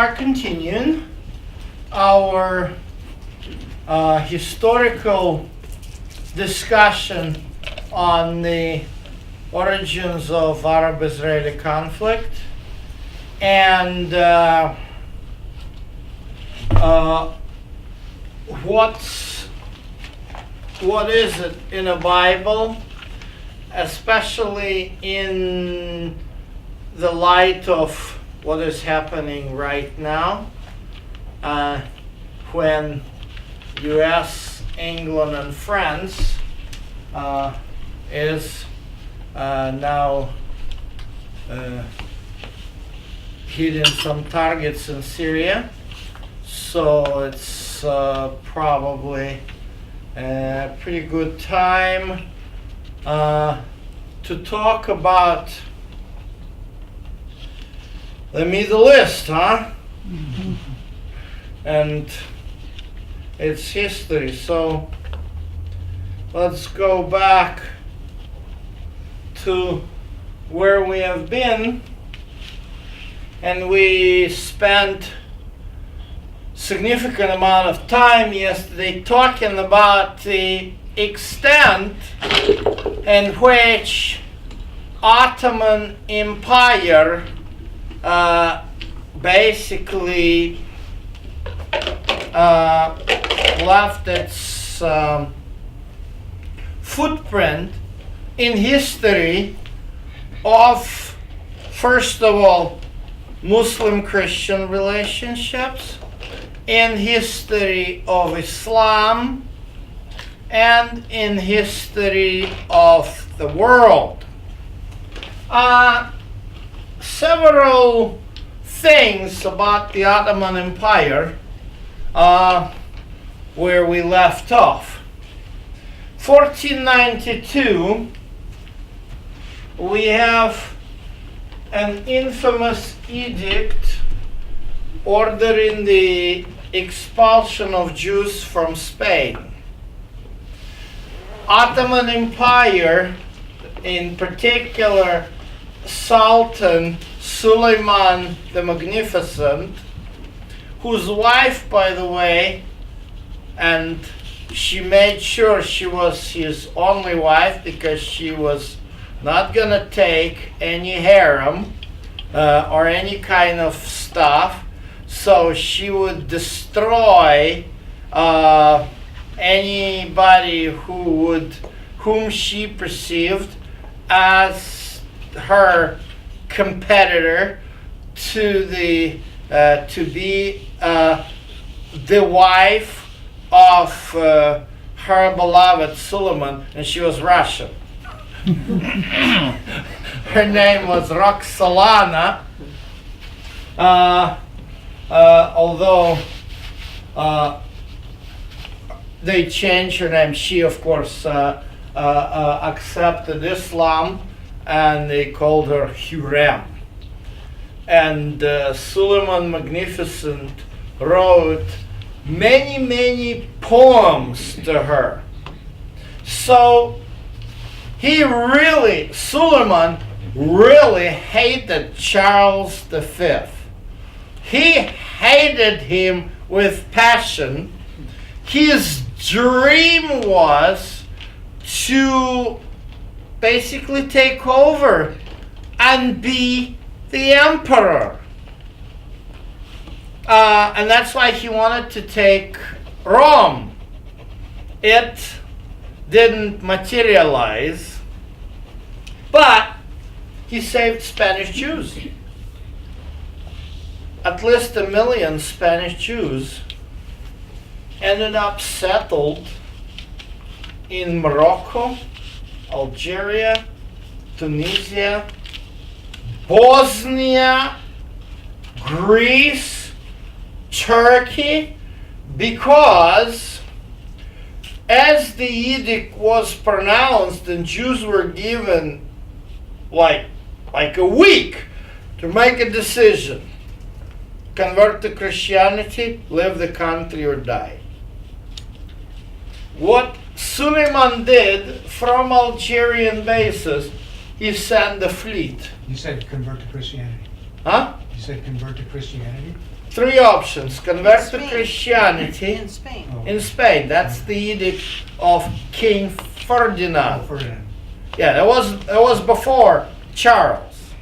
are continuing our historical discussion on the origins of Arab-Israeli conflict, and what is it in the Bible, especially in the light of what is happening right now, when U.S., England, and France is now hitting some targets in Syria. So it's probably a pretty good time to talk about the Middle East, huh? Mm-hmm. And its history. So let's go back to where we have been, and we spent significant amount of time yesterday talking about the extent in which Ottoman Empire basically left its footprint in history of, first of all, Muslim-Christian relationships, in history of Islam, and in history of the world. Several things about the Ottoman Empire where we left off. 1492, we have an infamous edict ordering the expulsion of Jews from Spain. Ottoman Empire, in particular Sultan Suleiman the Magnificent, whose wife, by the way, and she made sure she was his only wife because she was not going to take any harem or any kind of stuff. So she would destroy anybody whom she perceived as her competitor to be the wife of her beloved Suleiman, and she was Russian. Her name was Roxolana. Although they changed her name, she of course accepted Islam, and they called her Hurrem. And Suleiman Magnificent wrote many poems to her. So Suleiman really hated Charles V. He hated him with passion. His dream was to basically take over and be the emperor. And that's why he wanted to take Rome. It didn't materialize, but he saved Spanish Jews. At least 1 million Spanish Jews ended up settled in Morocco, Algeria, Tunisia, Bosnia, Greece, Turkey, because as the edict was pronounced and Jews were given like a week to make a decision, convert to Christianity, leave the country or die. What Suleiman did from Algerian bases, he sent a fleet. You said convert to Christianity. Huh? You said convert to Christianity? Three options: convert to Spain. Christianity In Spain. Oh. in Spain. That's the edict of King Ferdinand. Ferdinand. Yeah, it was before Charles.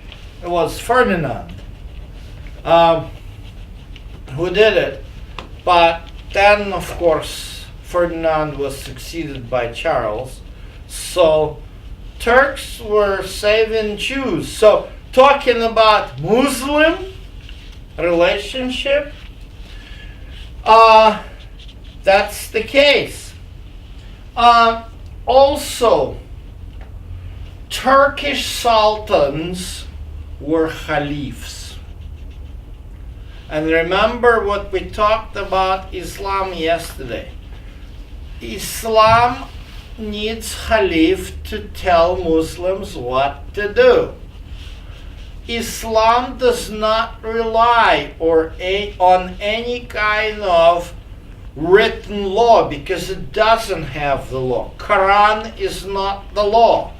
It was Ferdinand who did it. But then, of course, Ferdinand was succeeded by Charles. So Turks were saving Jews. So talking about Muslim relationship, that's the case. Also, Turkish sultans were caliphs. And remember what we talked about Islam yesterday. Islam needs Khalif to tell Muslims what to do. Islam does not rely on any kind of written law because it doesn't have the law. Quran is not the law.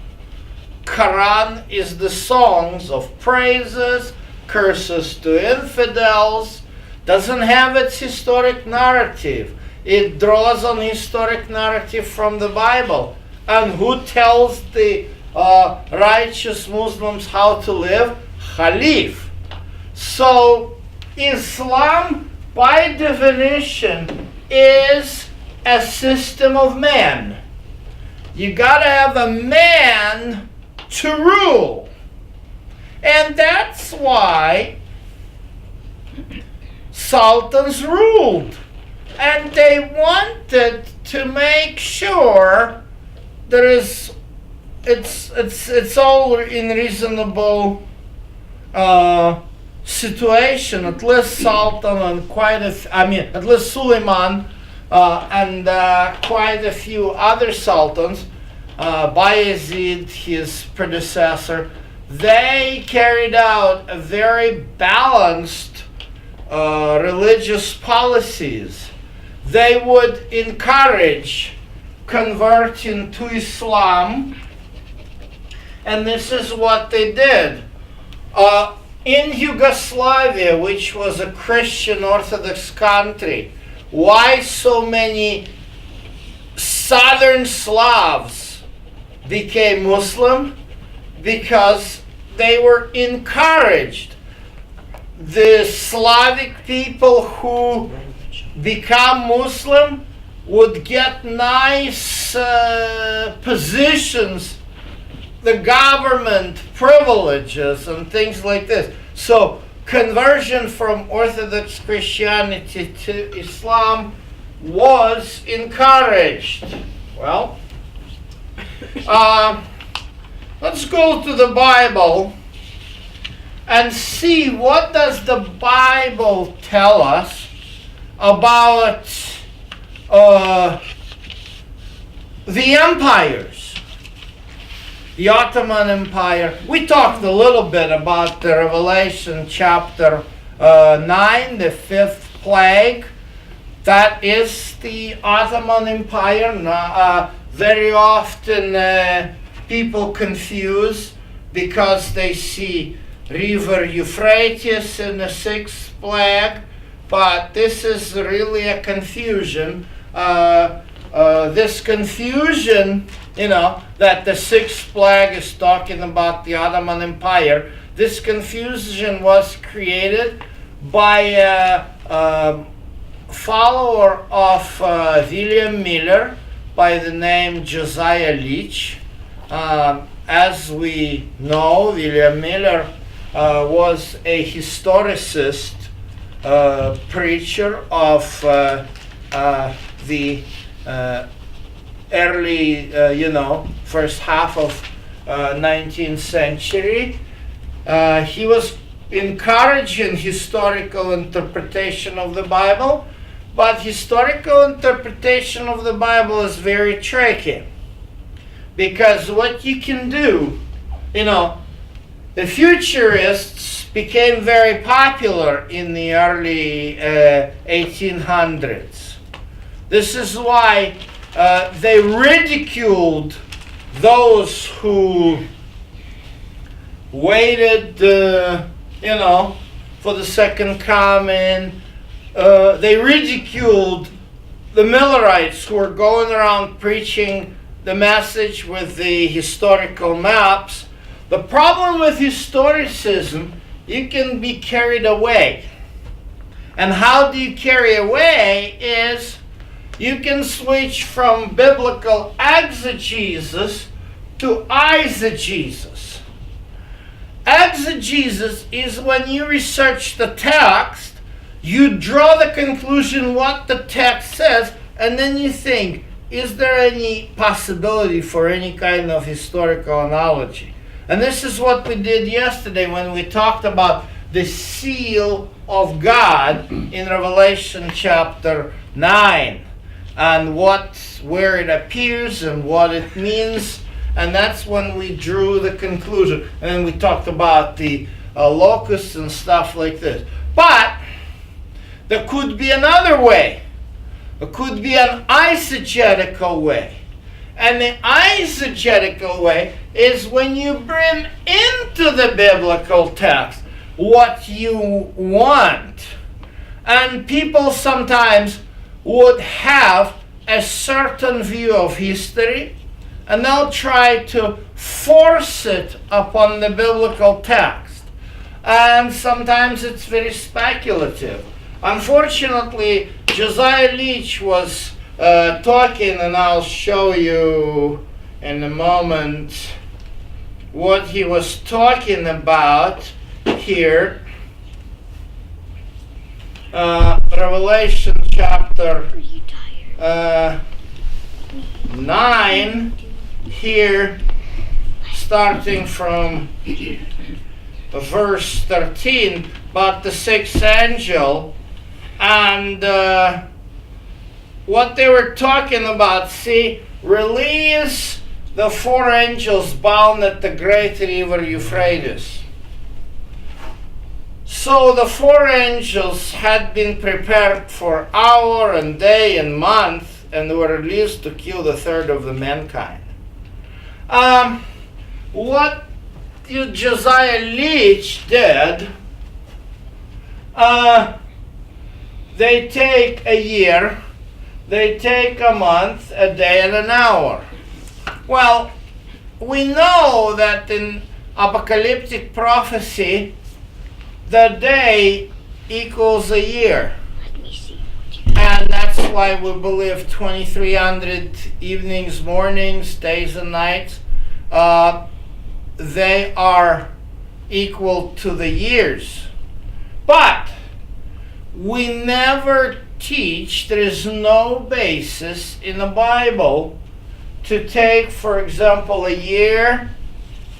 Quran is the songs of praises, curses to infidels, doesn't have its historic narrative. It draws on historic narrative from the Bible. And who tells the righteous Muslims how to live? Khalif. So Islam, by definition, is a system of man. You gotta have a man to rule. And that's why sultans ruled. And they wanted to make sure it's all in reasonable situation. At least Sultan and at least Suleiman and quite a few other sultans, Bayezid, his predecessor, they carried out a very balanced religious policies. They would encourage converting to Islam, and this is what they did. In Yugoslavia, which was a Christian Orthodox country, why so many southern Slavs became Muslim? Because they were encouraged. The Slavic people who become Muslim would get nice positions, the government privileges and things like this. So conversion from Orthodox Christianity to Islam was encouraged. Well, let's go to the Bible and see what does the Bible tell us about the empires. The Ottoman Empire. We talked a little bit about the Revelation chapter 9, the fifth plague. That is the Ottoman Empire. Very often people confuse because they see River Euphrates in the sixth plague, but this is really a confusion. This confusion, that the sixth plague is talking about the Ottoman Empire, this confusion was created by a follower of William Miller by the name Josiah Leach. As we know, William Miller was a historicist, preacher of the early, first half of 19th century. He was encouraging historical interpretation of the Bible, but historical interpretation of the Bible is very tricky. Because what you can do, the futurists became very popular in the early 1800s. This is why they ridiculed those who waited, for the second coming. They ridiculed the Millerites who were going around preaching the message with the historical maps. The problem with historicism, you can be carried away. And how do you carry away is you can switch from biblical exegesis to eisegesis. Exegesis is when you research the text, you draw the conclusion what the text says, and then you think, is there any possibility for any kind of historical analogy? And this is what we did yesterday when we talked about the seal of God in Revelation chapter 9, and where it appears and what it means. And that's when we drew the conclusion. And then we talked about the locusts and stuff like this. But there could be another way. There could be an eisegetical way. And the eisegetical way is when you bring into the biblical text what you want. And people sometimes would have a certain view of history, and they'll try to force it upon the biblical text. And sometimes it's very speculative. Unfortunately, Josiah Leach was talking, and I'll show you in a moment what he was talking about here. Revelation chapter 9, here, starting from verse 13, about the sixth angel, and what they were talking about. See, release the four angels bound at the great river Euphrates. So the four angels had been prepared for hour and day and month, and were released to kill the third of the mankind. What Josiah Leach did, they take a year, they take a month, a day, and an hour. Well, we know that in apocalyptic prophecy, the day equals a year. And that's why we believe 2300 evenings, mornings, days, and nights, they are equal to the years. But we never teach, there is no basis in the Bible to take, for example, a year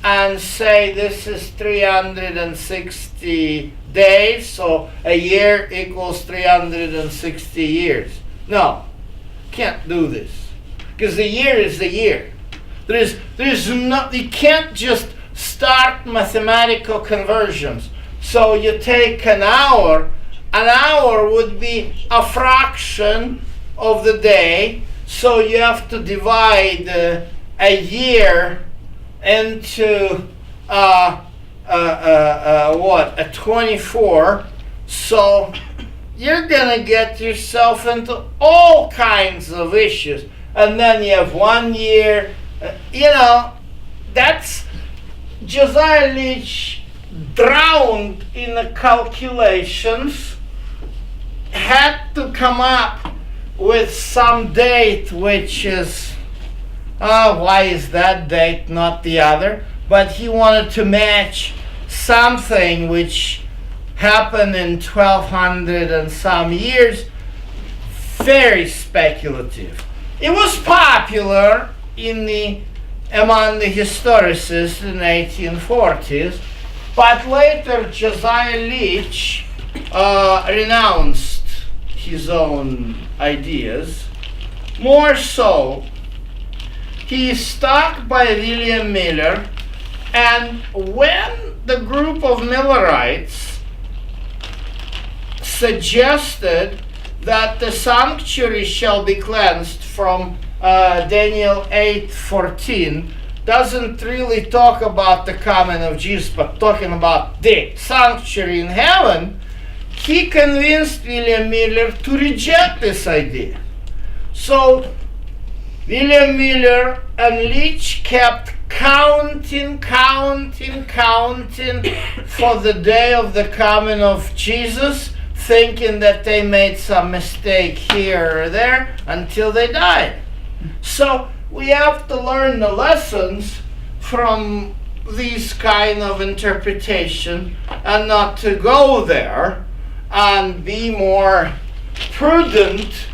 and say this is 360 days, so a year equals 360 years. No, can't do this, because the year is the year. There's no, you can't just start mathematical conversions. So you take an hour would be a fraction of the day, so you have to divide a year into a 24, so you're gonna get yourself into all kinds of issues. And then you have 1 year, that's Josiah Leach, drowned in the calculations, had to come up with some date which is, why is that date not the other? But he wanted to match something which happened in 1200 and some years. Very speculative. It was popular among the historicists in the 1840s, but later Josiah Leach renounced his own ideas. More so, he stuck by William Miller, and when the group of Millerites suggested that the sanctuary shall be cleansed from Daniel 8:14, doesn't really talk about the coming of Jesus, but talking about the sanctuary in heaven, he convinced William Miller to reject this idea. So William Miller and Leach kept counting for the day of the coming of Jesus, thinking that they made some mistake here or there until they died. So we have to learn the lessons from these kind of interpretation and not to go there, and be more prudent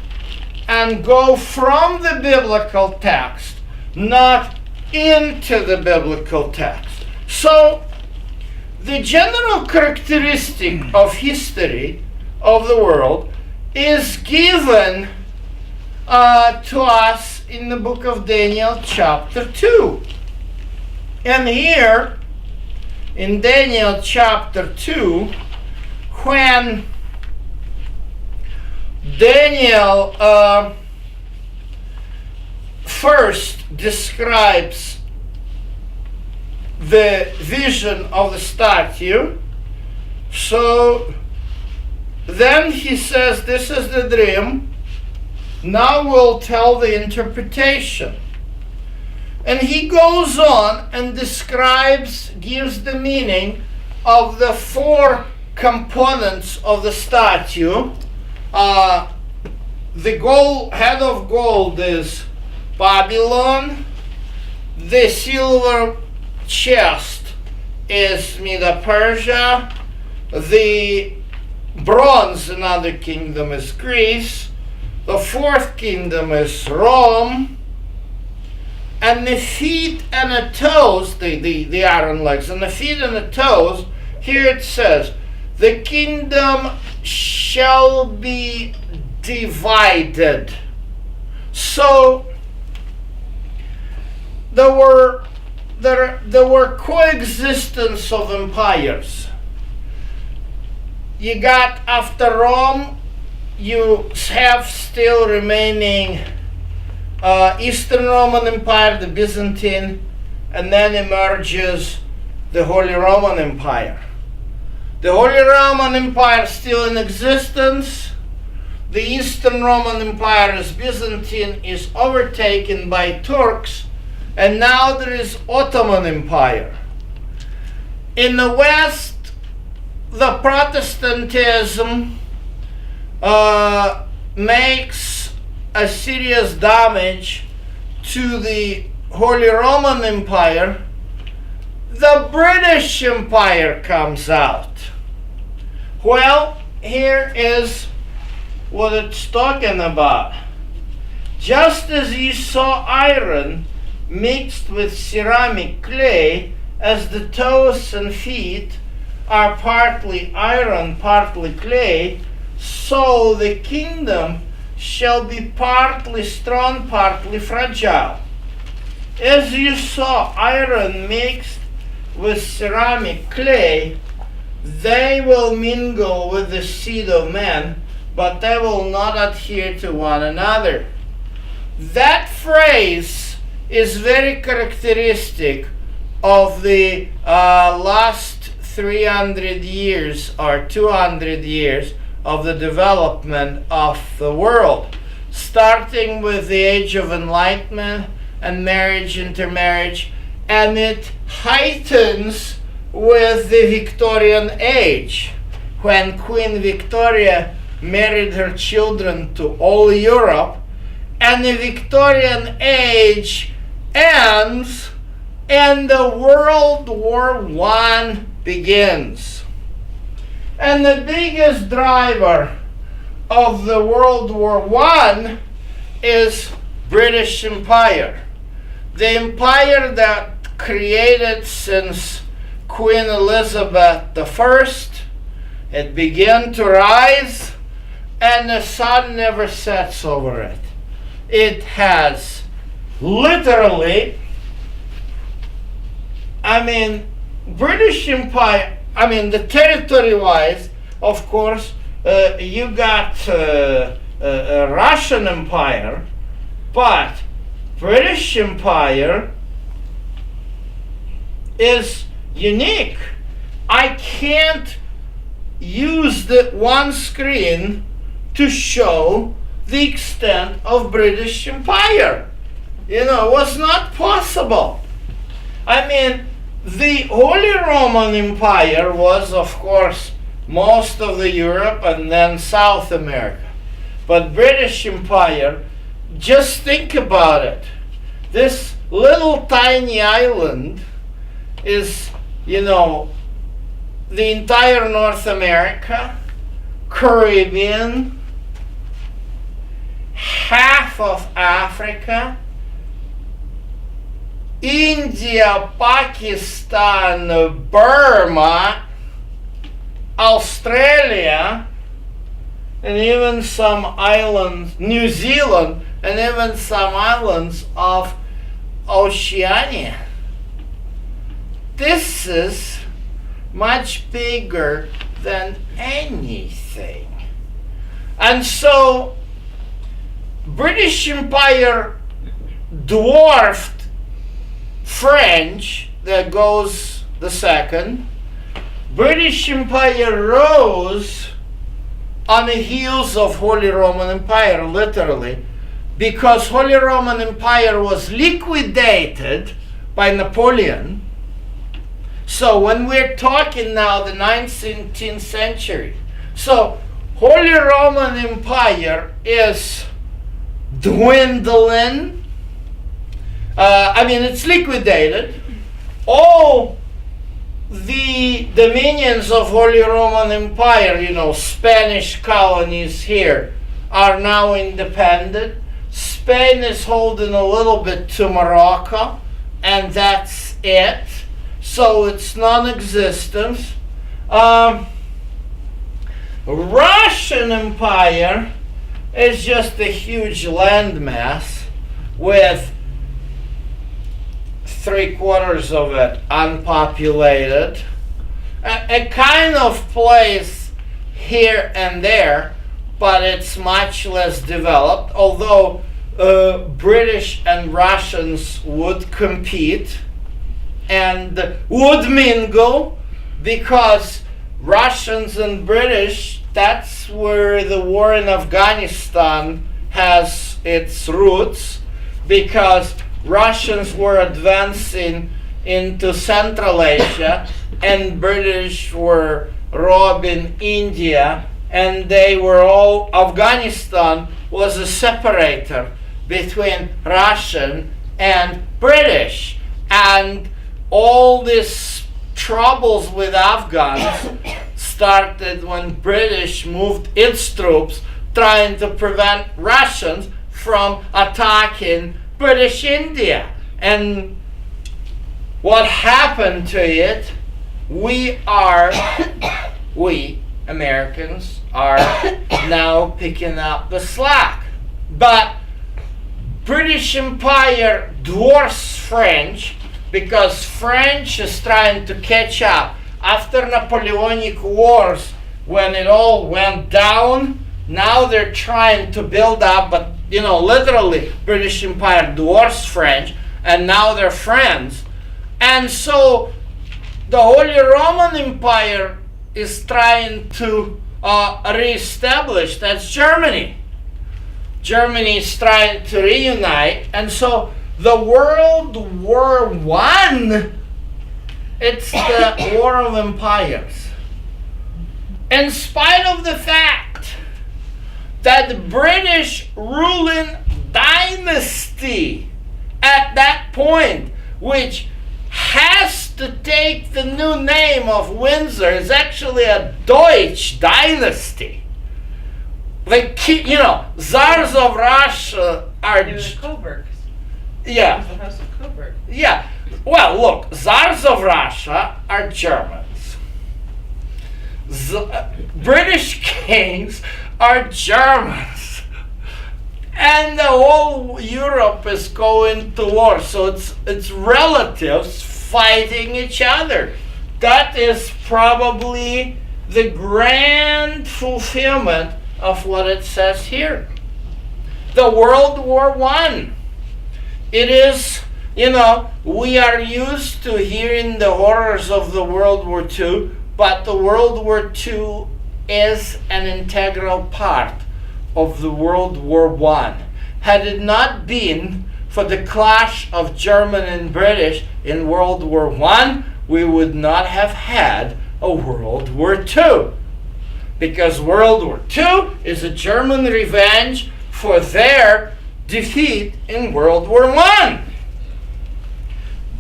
and go from the biblical text, not into the biblical text. So the general characteristic of history of the world is given to us in the book of Daniel chapter 2. And here in Daniel chapter 2, when Daniel first describes the vision of the statue, so then he says, this is the dream, now we'll tell the interpretation. And he goes on and describes, gives the meaning of the four components of the statue. The head of gold is Babylon. The silver chest is Medo-Persia. The bronze, another kingdom, is Greece. The fourth kingdom is Rome. And the feet and the toes, the iron legs, and the feet and the toes, here it says, the kingdom shall be divided. So there were coexistence of empires. You got, after Rome, you have still remaining Eastern Roman Empire, the Byzantine, and then emerges the Holy Roman Empire. The Holy Roman Empire is still in existence. The Eastern Roman Empire, as Byzantine, is overtaken by Turks, and now there is Ottoman Empire. In the West, the Protestantism makes a serious damage to the Holy Roman Empire. The British Empire comes out. Well, here is what it's talking about. Just as you saw iron mixed with ceramic clay, as the toes and feet are partly iron, partly clay, so the kingdom shall be partly strong, partly fragile. As you saw iron mixed with ceramic clay, they will mingle with the seed of man, but they will not adhere to one another. That phrase is very characteristic of the last 300 years or 200 years of the development of the world, starting with the Age of Enlightenment and marriage, intermarriage, and it heightens with the Victorian age, when Queen Victoria married her children to all Europe, and the Victorian age ends and the World War I begins. And the biggest driver of the World War I is British Empire. The empire that created since Queen Elizabeth I, it began to rise, and the sun never sets over it. It has literally, British Empire, the territory-wise, of course, you got a Russian Empire, but British Empire is unique. I can't use the one screen to show the extent of British Empire. It was not possible. I mean, the Holy Roman Empire was, of course, most of the Europe and then South America. But British Empire, just think about it. This little tiny island is, the entire North America, Caribbean, half of Africa, India, Pakistan, Burma, Australia, and even some islands, New Zealand, and even some islands of Oceania. This is much bigger than anything. And so British Empire dwarfed French, that goes the second. British Empire rose on the heels of Holy Roman Empire, literally, because Holy Roman Empire was liquidated by Napoleon. So when we're talking now the 19th century, so Holy Roman Empire is dwindling. It's liquidated. All the dominions of Holy Roman Empire, Spanish colonies here, are now independent. Spain is holding a little bit to Morocco, and that's it. So it's non-existent. Russian Empire is just a huge landmass with 3/4 of it unpopulated. A kind of place here and there, but it's much less developed, although British and Russians would compete and would mingle, because Russians and British, that's where the war in Afghanistan has its roots, because Russians were advancing into Central Asia and British were robbing India, and they were all, Afghanistan was a separator between Russian and British. And all these troubles with Afghans started when British moved its troops trying to prevent Russians from attacking British India. And what happened to it, we Americans are now picking up the slack. But British Empire dwarfs French because French is trying to catch up. After Napoleonic Wars, when it all went down, now they're trying to build up, but literally British Empire dwarfs French, and now they're friends. And so the Holy Roman Empire is trying to re-establish. That's Germany. Germany is trying to reunite, and so the World War I, it's the War of Empires. In spite of the fact that the British ruling dynasty at that point, which has to take the new name of Windsor, is actually a Deutsch dynasty. Tsars of Russia are... The Coburgs. Yeah. The House of Coburg. Yeah. Well, look, Tsars of Russia are Germans. British kings are Germans. And the whole Europe is going to war. So it's relatives fighting each other. That is probably the grand fulfillment of what it says here. The World War I. It is You know, we are used to hearing the horrors of the World War II, but the World War II is an integral part of the World War I. Had it not been for the clash of German and British in World War I, we would not have had a World War II. Because World War II is a German revenge for their defeat in World War I.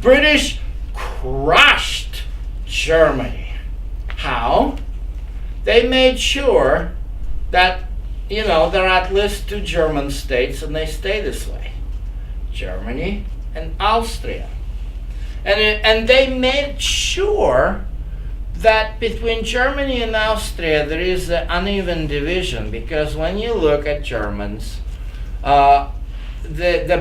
British crushed Germany. How? They made sure that, there are at least two German states, and they stay this way. Germany and Austria. And they made sure that between Germany and Austria there is an uneven division, because when you look at Germans, the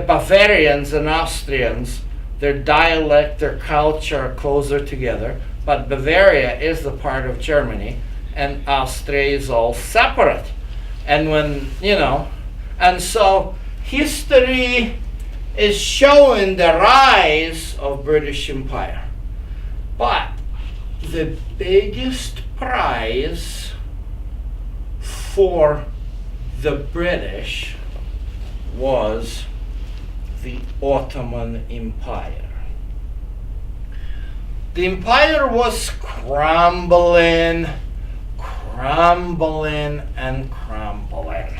Bavarians and Austrians, their dialect, their culture are closer together, but Bavaria is the part of Germany, and Austria is all separate. And and so history is showing the rise of British Empire. But the biggest prize for the British was the Ottoman Empire. The empire was crumbling and crumbling.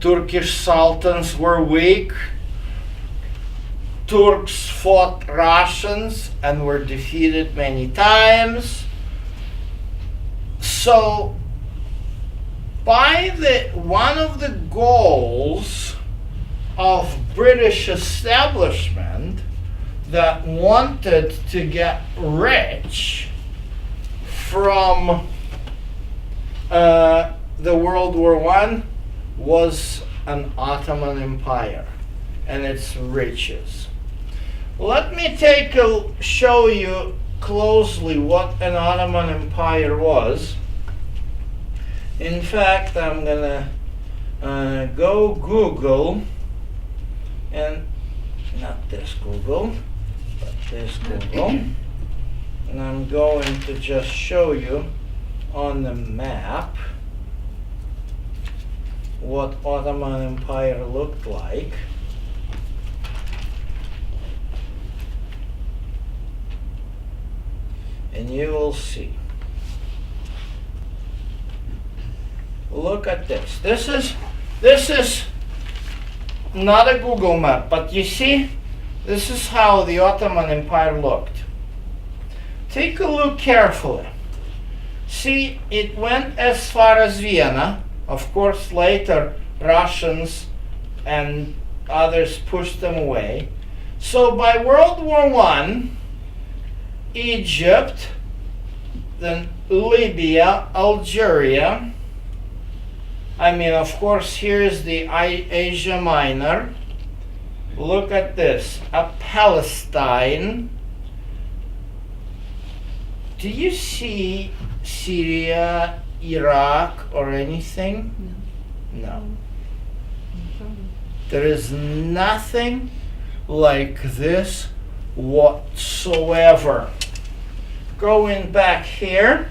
Turkish sultans were weak. Turks fought Russians and were defeated many times. So, one of the goals of British establishment that wanted to get rich from the World War I was an Ottoman Empire and its riches. Let me show you closely what an Ottoman Empire was. In fact, I'm gonna go Google, and not this Google, but this Google, and I'm going to just show you on the map what Ottoman Empire looked like. And you will see. Look at this. This is not a Google map, but you see, this is how the Ottoman Empire looked. Take a look carefully. See, it went as far as Vienna. Of course, later Russians and others pushed them away. So by World War I, Egypt, then Libya, Algeria. Of course, here is the Asia Minor. Look at this, Palestine. Do you see Syria, Iraq, or anything? No. There is nothing like this whatsoever. Going back here,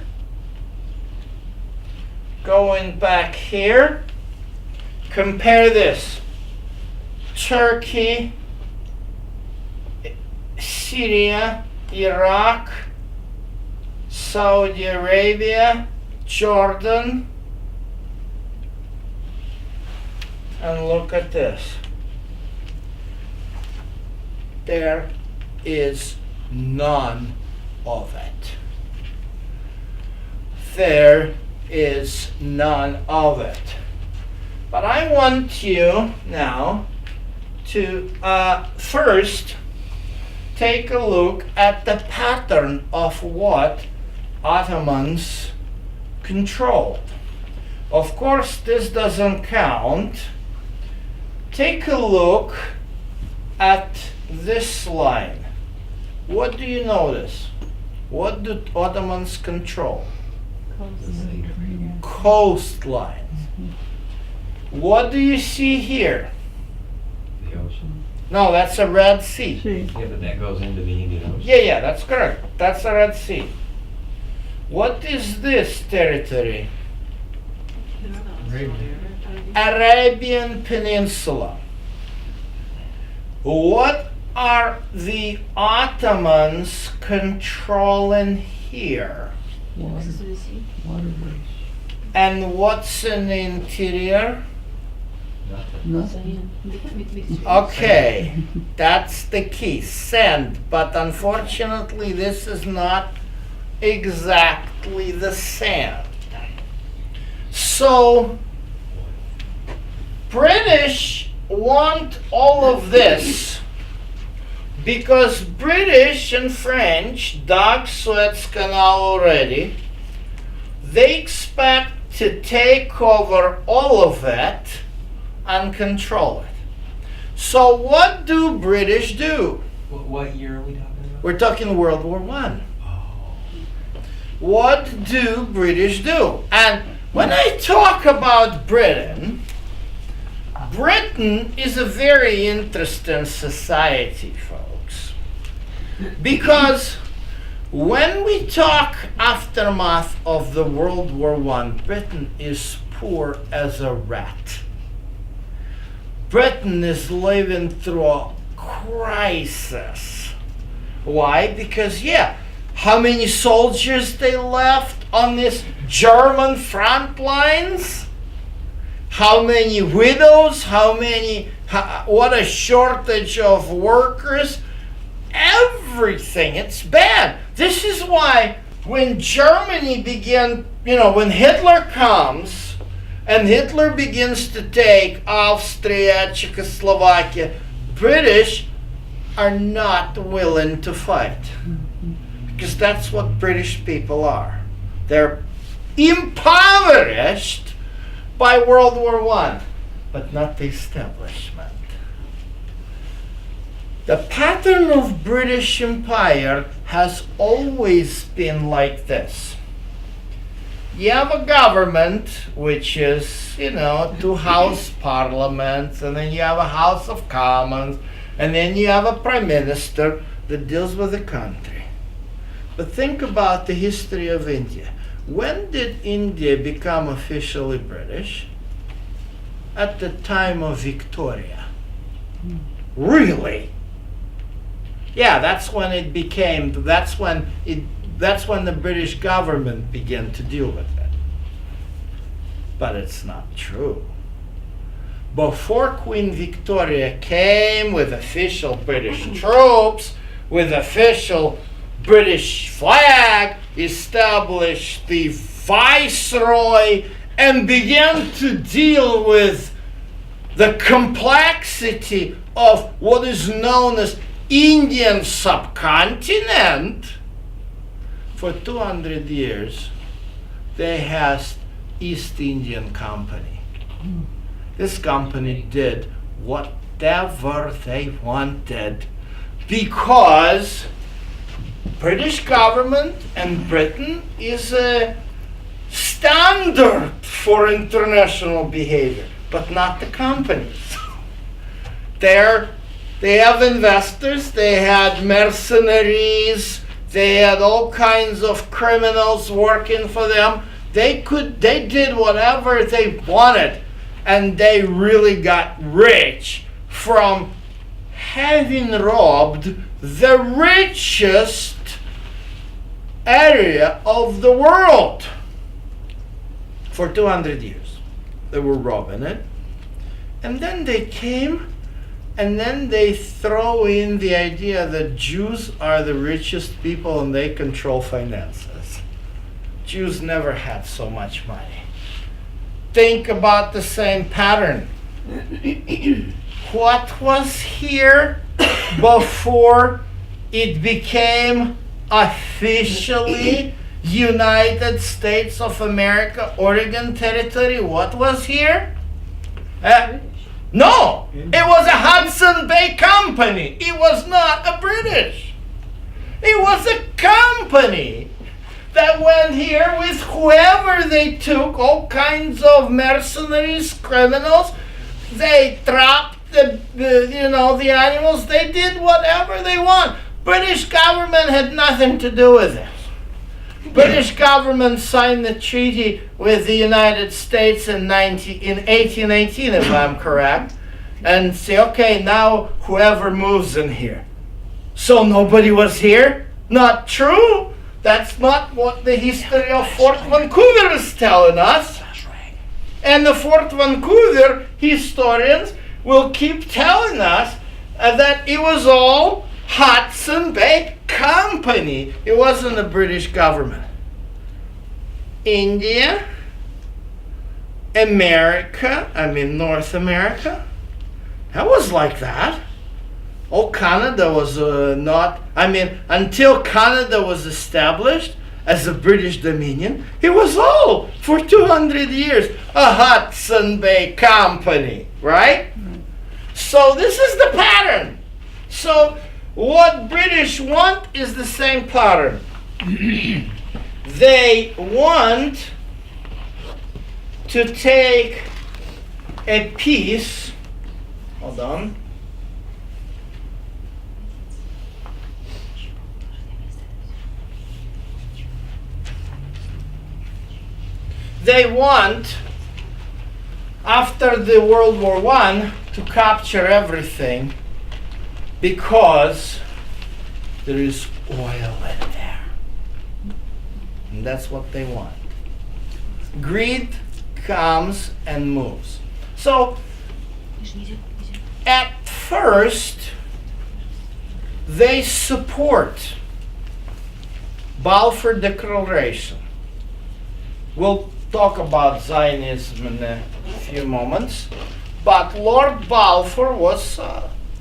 compare this. Turkey, Syria, Iraq, Saudi Arabia, Jordan, and look at this. There is none of it. There is none of it. But I want you now to first take a look at the pattern of what Ottomans controlled. Of course, this doesn't count. Take a look at this line. What do you notice? What do Ottomans control? Coastlines. What do you see here? The ocean. No, that's a Red Sea. See, Yeah, but that goes into the Indian Ocean. Yeah, that's correct. That's the Red Sea. What is this territory? Arabian Peninsula. What are the Ottomans controlling here? waterways, And what's in the interior? nothing. Okay, that's the key, sand. But unfortunately, this is not exactly the sand. So, British want all of this because British and French dug Suez Canal already. They expect to take over all of it and control it. So what do British do? What year are we talking about? We're talking World War I. What do British do? And when I talk about Britain, Britain is a very interesting society, folks. Because when we talk aftermath of the World War I, Britain is poor as a rat. Britain is living through a crisis. Why? Because, how many soldiers they left on these German front lines? How many widows? What a shortage of workers? Everything. It's bad. This is why when Germany began, when Hitler comes, and Hitler begins to take Austria, Czechoslovakia, British are not willing to fight. Because that's what British people are. They're impoverished by World War I, but not the establishment. The pattern of British Empire has always been like this. You have a government, which is, two house parliaments, and then you have a House of Commons, and then you have a prime minister that deals with the country. But think about the history of India. When did India become officially British? At the time of Victoria. Really? Yeah, that's when the British government began to deal with it. But it's not true. Before Queen Victoria came with official British troops, with official British flag, established the viceroy, and began to deal with the complexity of what is known as Indian subcontinent. For 200 years, they had East Indian Company. This company did whatever they wanted because British government and Britain is a standard for international behavior, but not the companies. They have investors, they had mercenaries, they had all kinds of criminals working for them. They did whatever they wanted, and they really got rich from having robbed the richest area of the world. For 200 years, they were robbing it. And then they came, and then they throw in the idea that Jews are the richest people and they control finances. Jews never had so much money. Think about the same pattern. What was here before it became officially United States of America, Oregon Territory? What was here? No, it was a Hudson Bay Company. It was not a British. It was a company that went here with whoever they took, all kinds of mercenaries, criminals. They trapped the animals. They did whatever they want. British government had nothing to do with it. British government signed the treaty with the United States in 1818, if I'm correct, and say, okay, now whoever moves in here. So nobody was here? Not true. That's not what the history of Fort Vancouver is telling us. And the Fort Vancouver historians will keep telling us that it was all Hudson Bay Company. It wasn't the British government. India, North America, that was like that. Oh, Canada was until Canada was established as a British Dominion, it was all, for 200 years, a Hudson Bay Company, right? So this is the pattern. So what British want is the same pattern. They want to take a piece, hold on, they want, after the World War I, to capture everything because there is oil in there. And that's what they want. Greed comes and moves. So, at first, they support Balfour Declaration. We'll talk about Zionism in a few moments, but Lord Balfour was,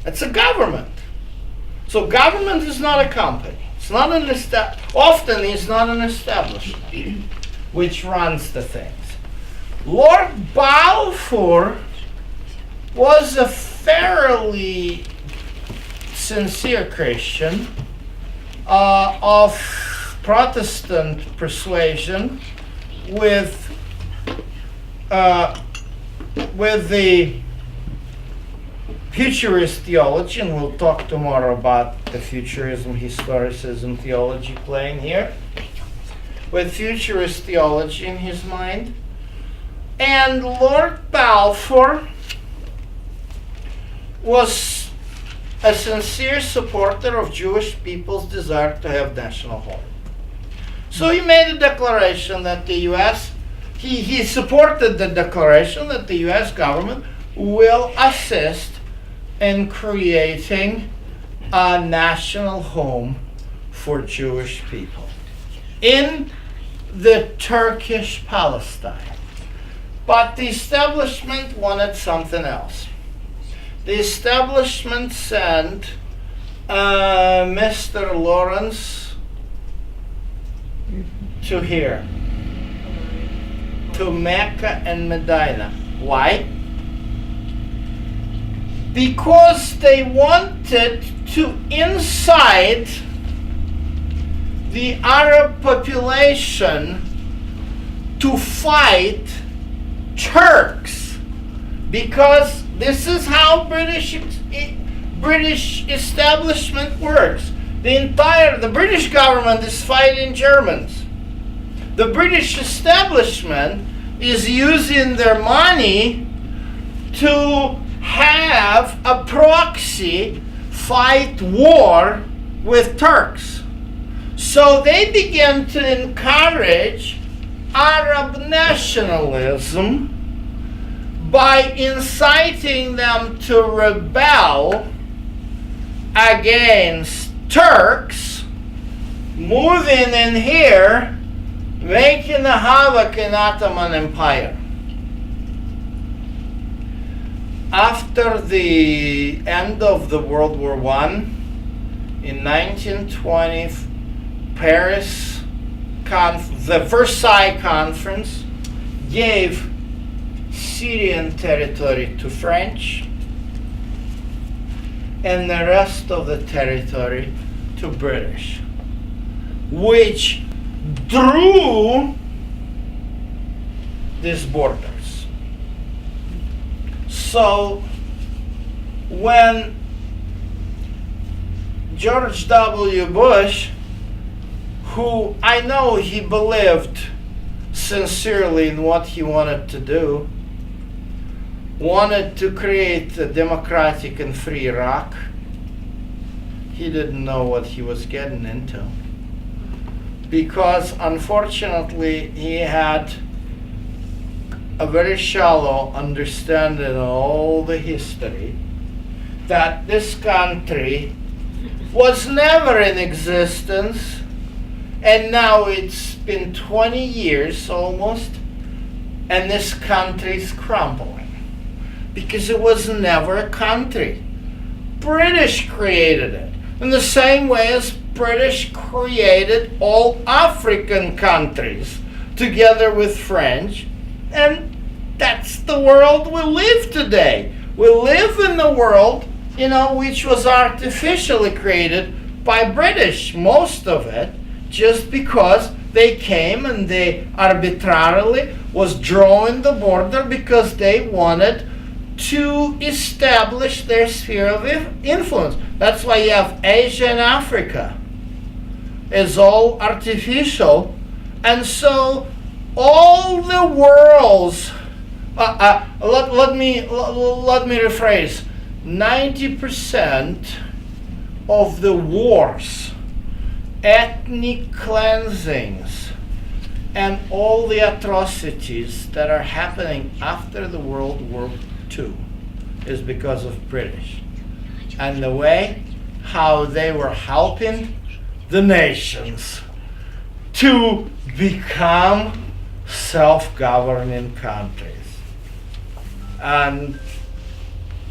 it's a government. So government is not a company. It's not often it's not an establishment which runs the things. Lord Balfour was a fairly sincere Christian of Protestant persuasion, with the futurist theology, and we'll talk tomorrow about the futurism, historicism theology playing here, with futurist theology in his mind. And Lord Balfour was a sincere supporter of Jewish people's desire to have national home. So he made a declaration that the U.S., he supported the declaration that the U.S. government will assist in creating a national home for Jewish people in the Turkish Palestine. But the establishment wanted something else. The establishment sent Mr. Lawrence to here, to Mecca and Medina. Why? Because they wanted to incite the Arab population to fight Turks, because this is how British establishment works. The British government is fighting Germans. The British establishment is using their money to have a proxy fight war with Turks. So they began to encourage Arab nationalism by inciting them to rebel against Turks, moving in here, making a havoc in Ottoman Empire. After the end of the World War I, in 1920, Paris, the Versailles Conference gave Syrian territory to French and the rest of the territory to British, which drew these borders. So when George W. Bush, who I know he believed sincerely in what he wanted to do, wanted to create a democratic and free Iraq, he didn't know what he was getting into. Because unfortunately he had a very shallow understanding of all the history, that this country was never in existence, and now it's been 20 years almost, and this country is crumbling. Because it was never a country. British created it, in the same way as British created all African countries together with French, and that's the world we live today. We live in the world, which was artificially created by British, most of it, just because they came and they arbitrarily was drawing the border because they wanted to establish their sphere of influence. That's why you have Asia and Africa. It's all artificial. And so all the world's, let me rephrase, 90% of the wars, ethnic cleansings, and all the atrocities that are happening after the World War II is because of British. And the way how they were helping the nations to become self-governing countries. And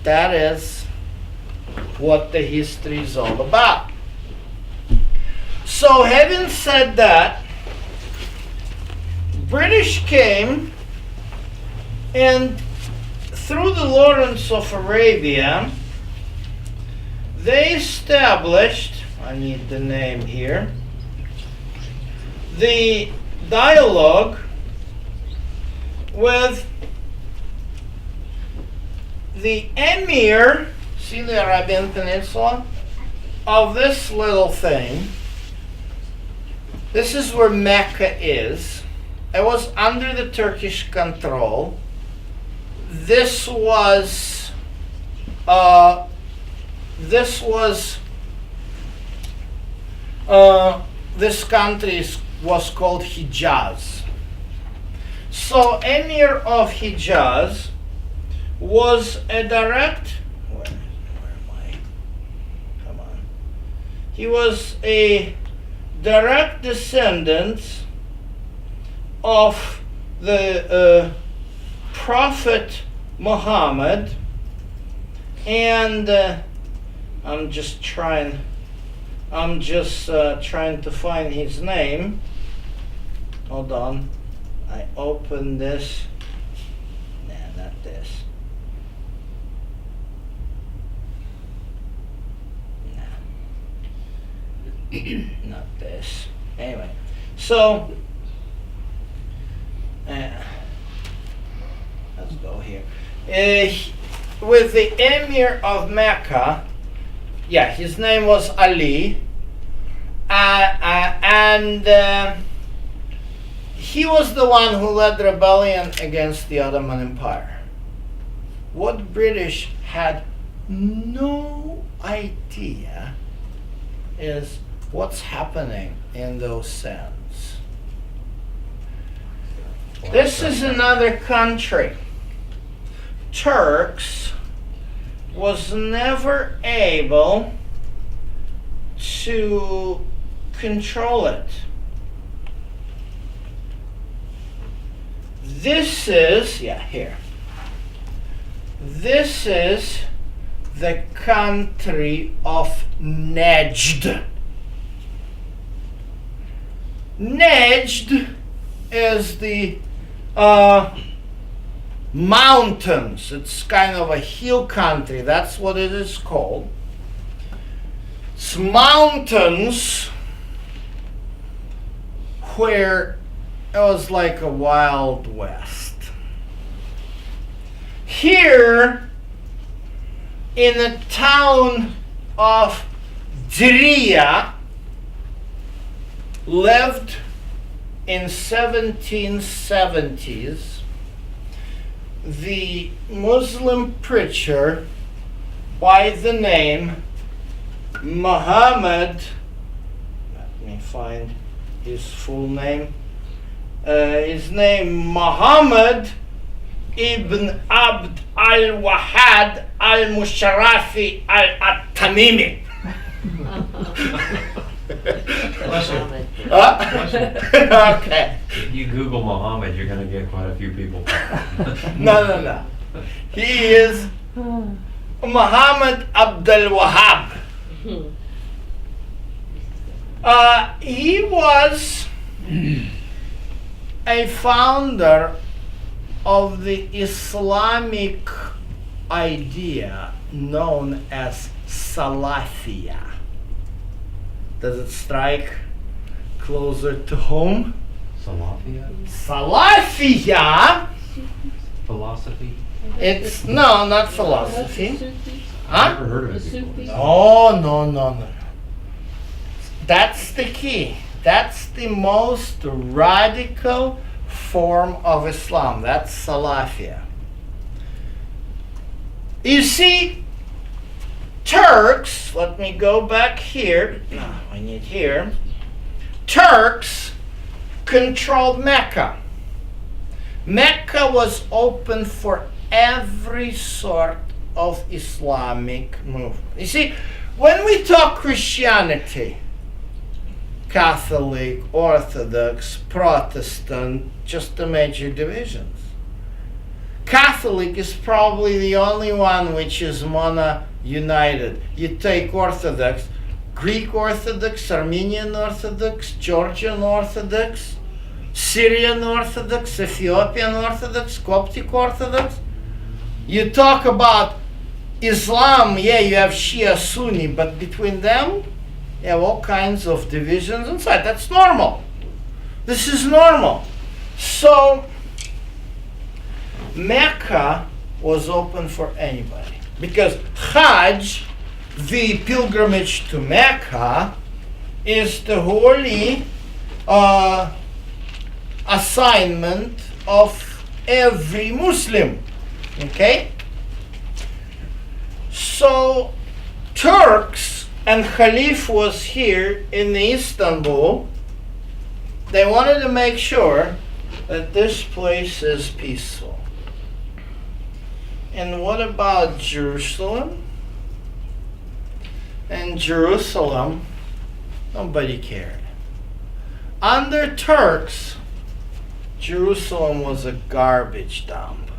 that is what the history is all about. So having said that, British came, and through the Lawrence of Arabia, they established, I need the name here, the dialogue with the emir, see the Arabian Peninsula, of this little thing. This is where Mecca is. It was under the Turkish control. This country was called Hijaz. So Emir of Hijaz was a direct, where am I? Come on. He was a direct descendant of the Prophet Muhammad, and I'm just trying to find his name. Hold on, I opened this. Nah, not this. Nah. Not this. Anyway, so let's go here. With the Emir of Mecca, his name was Ali, and he was the one who led the rebellion against the Ottoman Empire. What British had no idea is what's happening in those sands. This is another country. Turks was never able to control it. This is, here. This is the country of Najd. Najd is the mountains. It's kind of a hill country. That's what it is called. It's mountains where it was like a Wild West. Here in the town of Dria lived in 1770s the Muslim preacher by the name Muhammad. Let me find his full name. His name Muhammad ibn Abd al-Wahad al-Musharafi al-Tamimi. Okay. If you Google Muhammad, you're going to get quite a few people. No. He is Muhammad Abdul Wahab. He was a founder of the Islamic idea known as Salafia. Does it strike closer to home? Salafia? Salafia! Philosophy? It's, no, not philosophy. I've Huh? never heard of it before. No. That's the key. That's the most radical form of Islam. That's Salafia. You see, Turks, let me go back here. No, I need here. Turks controlled Mecca. Mecca was open for every sort of Islamic movement. You see, when we talk Christianity, Catholic, Orthodox, Protestant, just the major divisions. Catholic is probably the only one which is united. You take Orthodox, Greek Orthodox, Armenian Orthodox, Georgian Orthodox, Syrian Orthodox, Ethiopian Orthodox, Coptic Orthodox. You talk about Islam, yeah, you have Shia, Sunni, but between them, you have all kinds of divisions inside. That's normal. This is normal. So, Mecca was open for anybody. Because Hajj, the pilgrimage to Mecca, is the holy assignment of every Muslim. Okay? So, Turks, and Khalif was here in Istanbul, they wanted to make sure that this place is peaceful. And what about Jerusalem? And Jerusalem, nobody cared. Under Turks, Jerusalem was a garbage dump.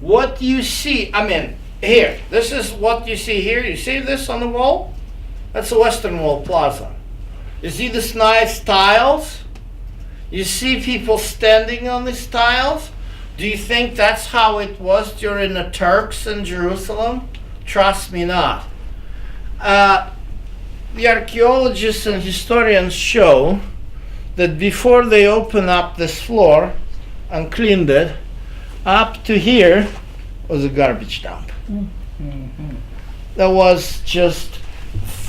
What you see, here, this is what you see here. You see this on the wall? That's the Western Wall Plaza. You see these nice tiles? You see people standing on these tiles? Do you think that's how it was during the Turks in Jerusalem? Trust me not. The archaeologists and historians show that before they opened up this floor and cleaned it, up to here was a garbage dump. Mm-hmm. There was just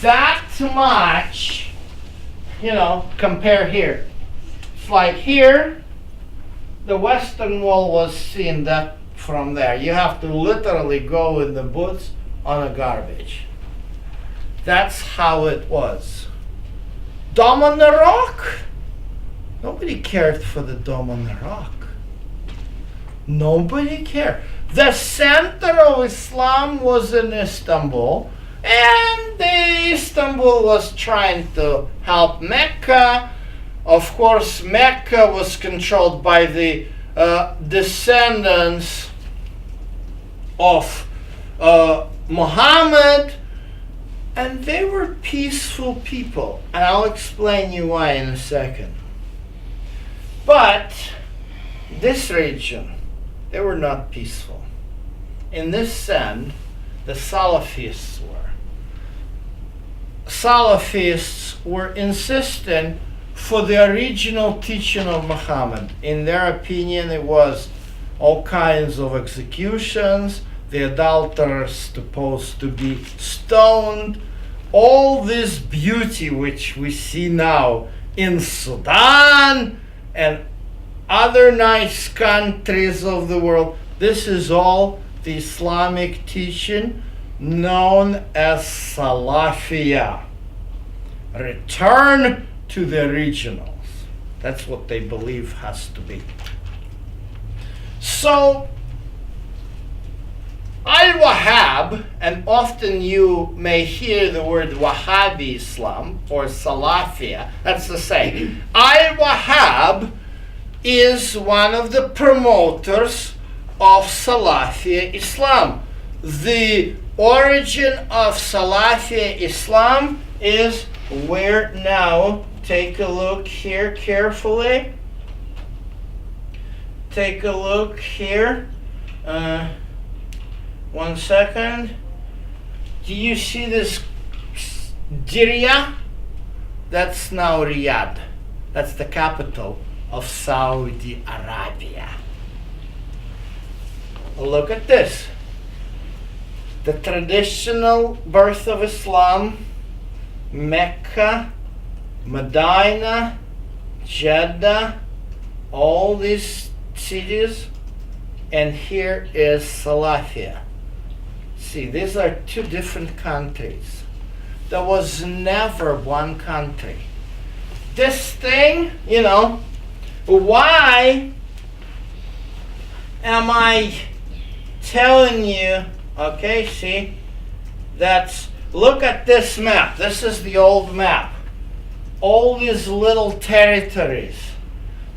that much, compare here. It's like here, the Western Wall was seen that from there. You have to literally go in the boots on a garbage. That's how it was. Dome on the Rock? Nobody cared for the Dome on the Rock. Nobody cared. The center of Islam was in Istanbul, and Istanbul was trying to help Mecca. Of course, Mecca was controlled by the descendants of Muhammad, and they were peaceful people. And I'll explain you why in a second. But this region, they were not peaceful. In this sense, the Salafists were. Salafists were insistent for the original teaching of Muhammad. In their opinion, it was all kinds of executions. the adulterers supposed to be stoned. All this beauty which we see now in Sudan and other nice countries of the world, this is all the Islamic teaching known as Salafia. Return to the originals. That's what they believe has to be. So, Al-Wahhab, and often you may hear the word Wahhabi Islam or Salafia, that's the same. Al-Wahhab is one of the promoters of Salafia Islam. The origin of Salafia Islam is where now, take a look here carefully. Take a look here. 1 second. Do you see this Diriyah? That's now Riyadh. That's the capital of Saudi Arabia. Look at this. The traditional birth of Islam, Mecca, Medina, Jeddah, all these cities, and here is Salafia. See, these are two different countries. There was never one country. This thing, why am I telling you, okay, see, look at this map. This is the old map. All these little territories.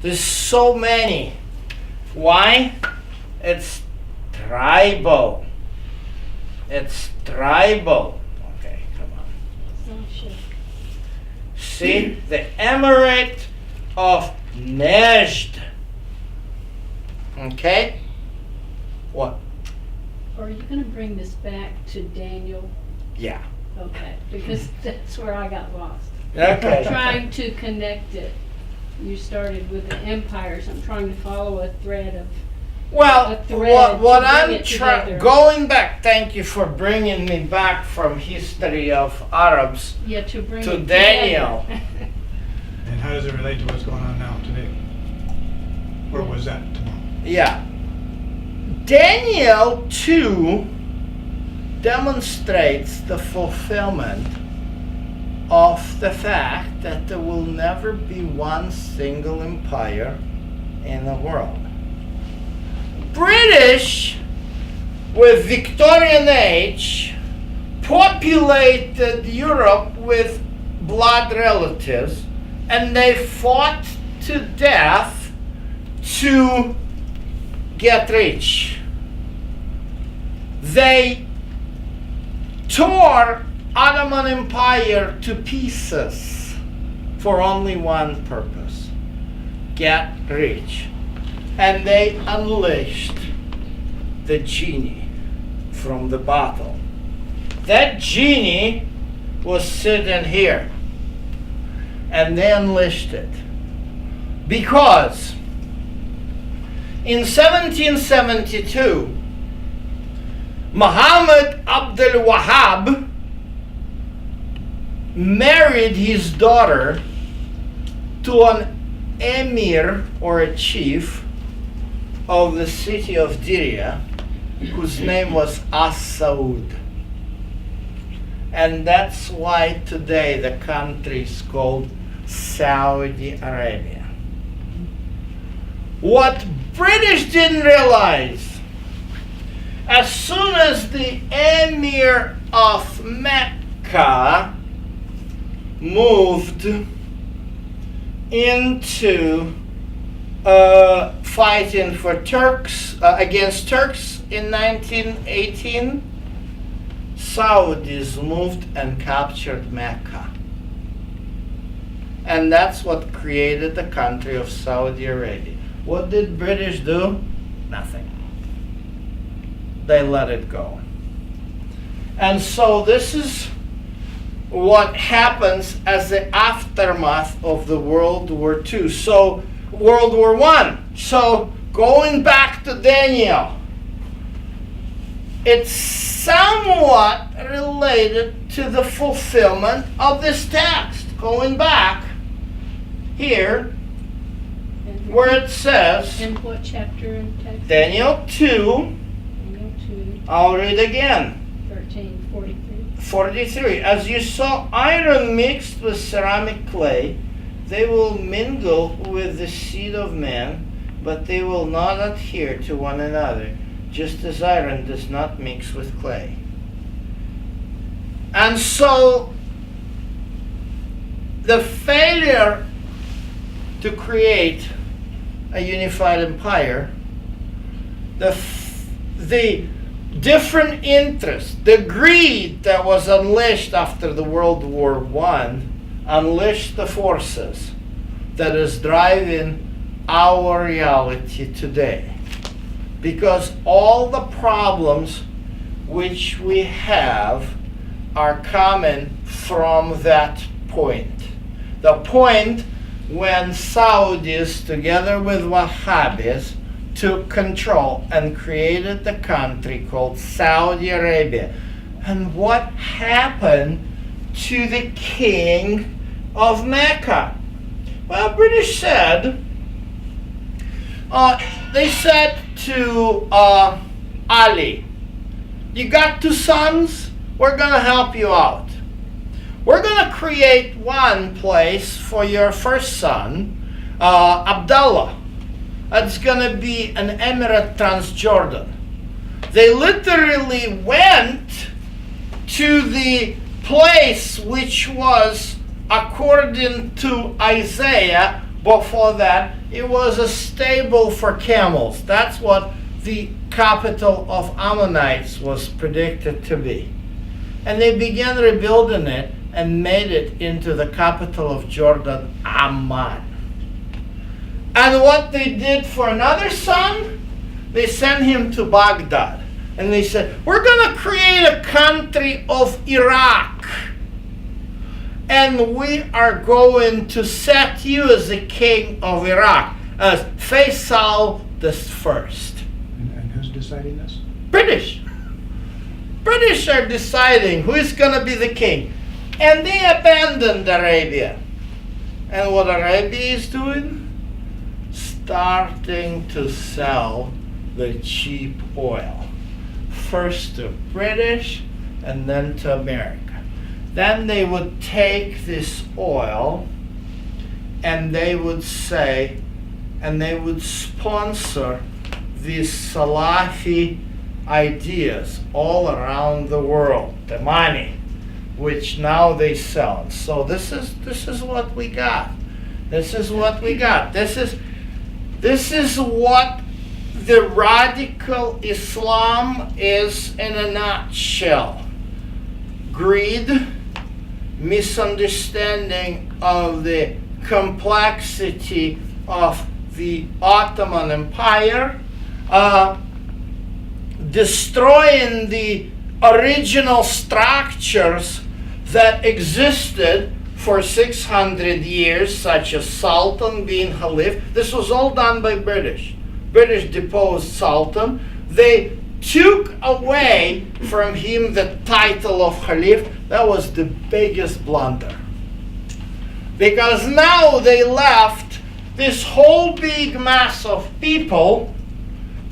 There's so many. Why? It's tribal. It's tribal. Okay, come on. See, the Emirate of Najd. Okay? What? Are you going to bring this back to Daniel? Yeah. Okay, because that's where I got lost. Okay. Trying to connect it. You started with the empires. I'm trying to follow a thread of. Well, a thread what to I'm bring it together. going back, thank you for bringing me back from history of Arabs Yeah, to bring to it Daniel. together. And how does it relate to what's going on now today? Or was that tomorrow? Yeah. Daniel 2 demonstrates the fulfillment of the fact that there will never be one single empire in the world. British, with Victorian age, populated Europe with blood relatives, and they fought to death to get rich. They tore Ottoman Empire to pieces for only one purpose: get rich. And they unleashed the genie from the bottle. That genie was sitting here, and they unleashed it because in 1772 Muhammad Abdul Wahhab married his daughter to an emir or a chief of the city of Diriyah, whose name was As-Saud. And that's why today the country is called Saudi Arabia. What British didn't realize, as soon as the emir of Mecca moved into fighting for Turks against Turks in 1918, Saudis moved and captured Mecca. And that's what created the country of Saudi Arabia. What did British do? Nothing. They let it go. And so this is what happens as the aftermath of the World War II. So World War I. So going back to Daniel, it's somewhat related to the fulfillment of this text. Going back here, And where it says, And what chapter in text? Daniel 2, Daniel 2, I'll read again. 13, 43. 43. As you saw iron mixed with ceramic clay, they will mingle with the seed of man, but they will not adhere to one another, just as iron does not mix with clay. And so, the failure to create a unified empire, the different interests, the greed that was unleashed after the World War I, unleashed the forces that is driving our reality today. Because all the problems which we have are coming from that point. The point when Saudis, together with Wahhabis, took control and created the country called Saudi Arabia. And what happened to the king of Mecca? Well, British said, they said to Ali, you got 2 sons? We're going to help you out. We're going to create one place for your first son, Abdullah. It's going to be an Emirate Transjordan. They literally went to the place which was, according to Isaiah, before that, it was a stable for camels. That's what the capital of Ammonites was predicted to be. And they began rebuilding it and made it into the capital of Jordan, Amman. And what they did for another son, they sent him to Baghdad. And they said, we're going to create a country of Iraq. And we are going to set you as the king of Iraq, as Faisal the First. And who's deciding this? British. British are deciding who is going to be the king. And they abandoned Arabia. And what Arabia is doing? Starting to sell the cheap oil. First to British and then to America. Then they would take this oil and they would say, and they would sponsor these Salafi ideas all around the world, the money, which now they sell. So this is what we got. This is what we got. This is what the radical Islam is in a nutshell. Greed, misunderstanding of the complexity of the Ottoman Empire, destroying the original structures that existed for 600 years, such as Sultan being Khalif. This was all done by British. British deposed Sultan. They took away from him the title of Khalif. That was the biggest blunder. Because now they left this whole big mass of people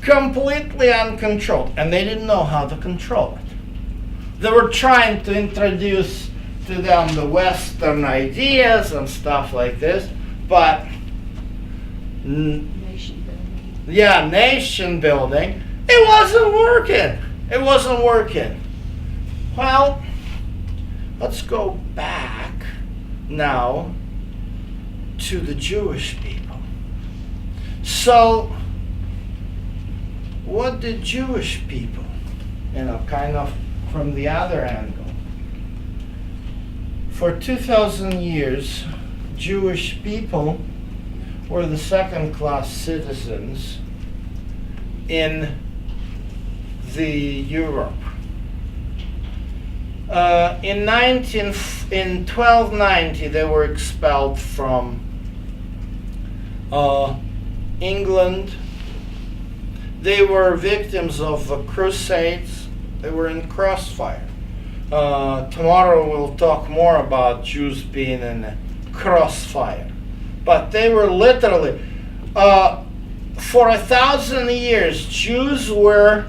completely uncontrolled. And they didn't know how to control it. They were trying to introduce to them the Western ideas and stuff like this, but Nation building. yeah, nation building, it wasn't working. It wasn't working. Well, let's go back now to the Jewish people. So, what did Jewish people, kind of from the other angle? For 2,000 years, Jewish people were the second-class citizens in the Europe. In 1290, they were expelled from England. They were victims of the Crusades, They were in crossfire. Tomorrow we'll talk more about Jews being in a crossfire. But they were literally, for 1,000 years, Jews were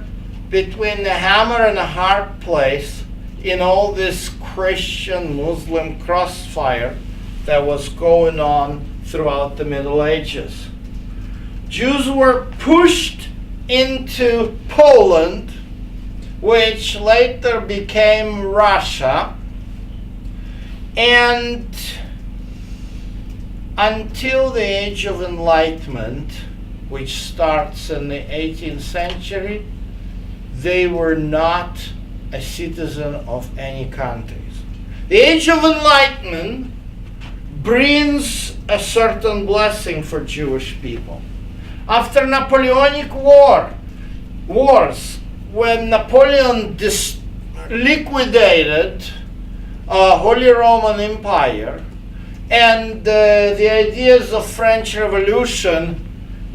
between the hammer and the hard place in all this Christian Muslim crossfire that was going on throughout the Middle Ages. Jews were pushed into Poland, which later became Russia, and until the Age of Enlightenment, which starts in the 18th century, they were not a citizen of any countries. The Age of Enlightenment brings a certain blessing for Jewish people. After Napoleonic wars, when Napoleon liquidated Holy Roman Empire, and the ideas of French Revolution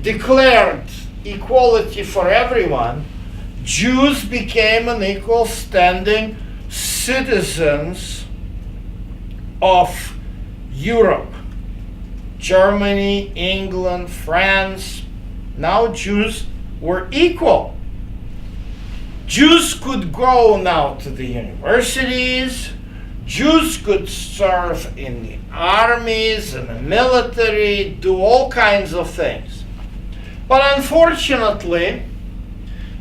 declared equality for everyone, Jews became an equal standing citizens of Europe. Germany, England, France. Now Jews were equal. Jews could go now to the universities. Jews could serve in the armies and the military, do all kinds of things. But unfortunately,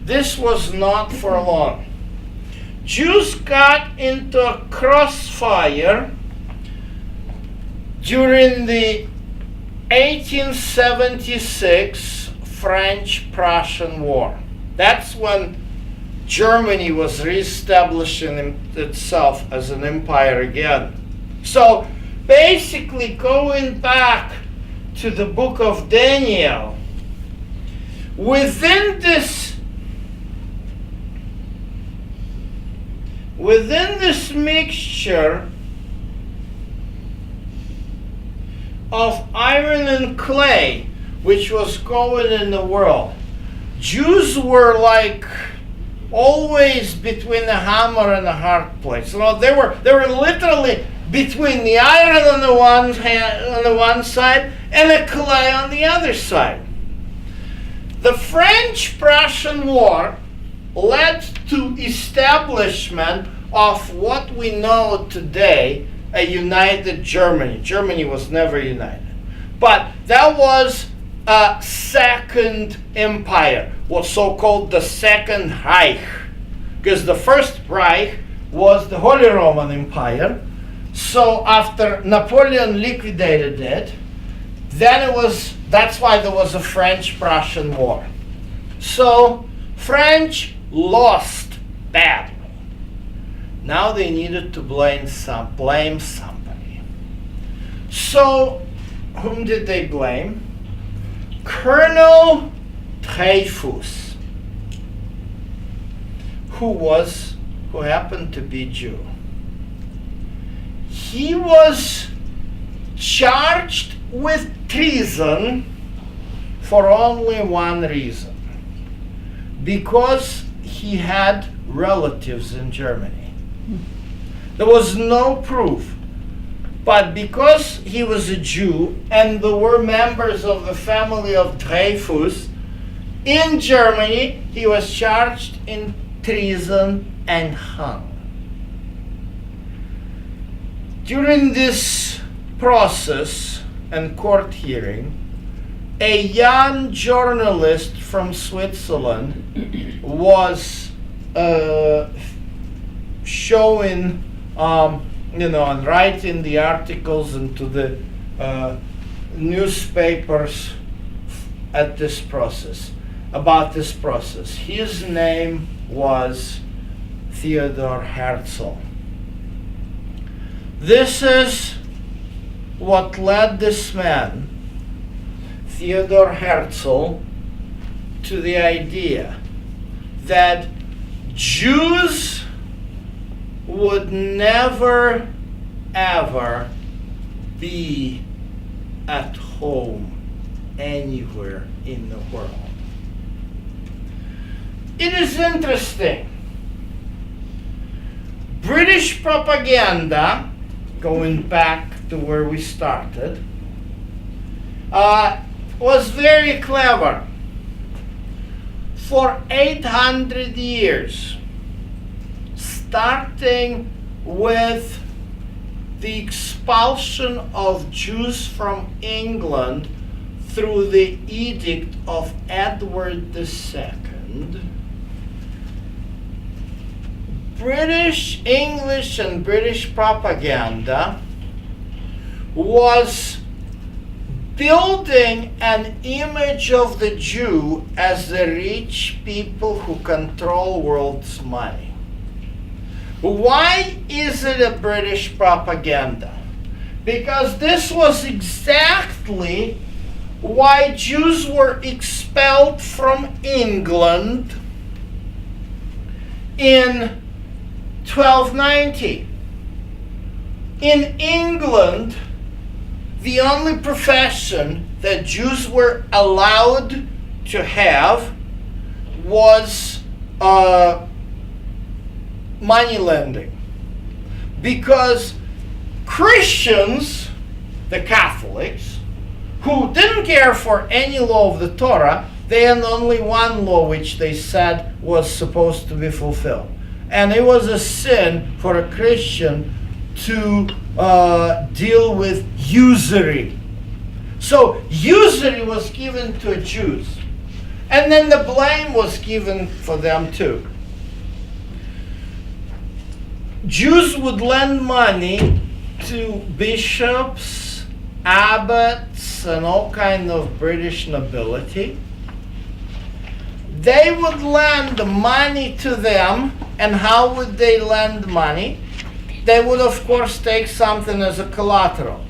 this was not for long. Jews got into a crossfire during the 1876 French-Prussian War. That's when Germany was reestablishing itself as an empire again. So basically, going back to the book of Daniel, within this mixture of iron and clay, which was going in the world, Jews were like always between the hammer and the hard place. So they were literally between the iron on the one side and the clay on the other side. The French-Prussian War led to establishment of what we know today a united Germany. Germany was never united, but that was a second empire, what's so-called the Second Reich, because the First Reich was the Holy Roman Empire. So after Napoleon liquidated it, that's why there was a French-Prussian War. So French lost badly. Now they needed to blame somebody. So whom did they blame? Colonel Dreyfus, who happened to be Jew. He was charged with treason for only one reason: because he had relatives in Germany. There was no proof, but because he was a Jew and there were members of the family of Dreyfus in Germany, he was charged in treason and hung. During this process and court hearing, a young journalist from Switzerland was showing, and writing the articles into the newspapers about this process. His name was Theodor Herzl. This is what led this man, Theodor Herzl, to the idea that Jews would never, ever be at home anywhere in the world. It is interesting British propaganda, going back to where we started, was very clever. For 800 years, starting with the expulsion of Jews from England through the edict of Edward II, British, English, and British propaganda was building an image of the Jew as the rich people who control world's money. Why is it a British propaganda? Because this was exactly why Jews were expelled from England in 1290. In England, the only profession that Jews were allowed to have was money lending. Because Christians, the Catholics, who didn't care for any law of the Torah, they had only one law which they said was supposed to be fulfilled. And it was a sin for a Christian to deal with usury. So usury was given to Jews. And then the blame was given for them too. Jews would lend money to bishops, abbots, and all kind of British nobility. They would lend money to them, and how would they lend money? They would, of course, take something as a collateral.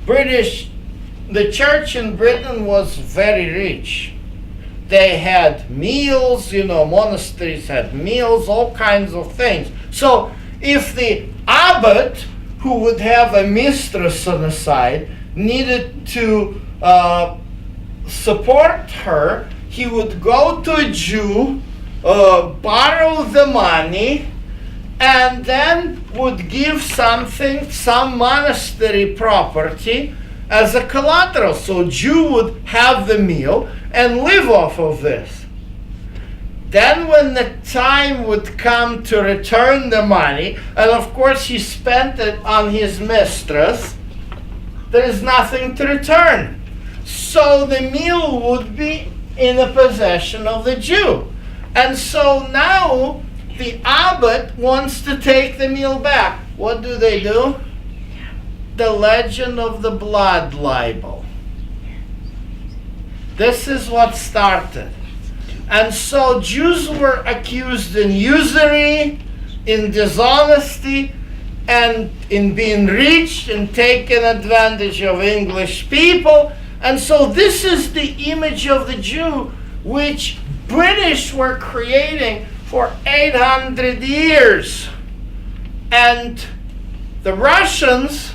The church in Britain was very rich. They had meals, monasteries had meals, all kinds of things. So if the abbot, who would have a mistress on the side, needed to support her, he would go to a Jew, borrow the money, and then would give some monastery property as a collateral. So Jew would have the meal and live off of this. Then when the time would come to return the money, and of course he spent it on his mistress, there is nothing to return. So the meal would be in the possession of the Jew. And so now the abbot wants to take the meal back. What do? The legend of the blood libel. This is what started. And so Jews were accused in usury, in dishonesty, and in being rich and taking advantage of English people. And so this is the image of the Jew which British were creating for 800 years. And the Russians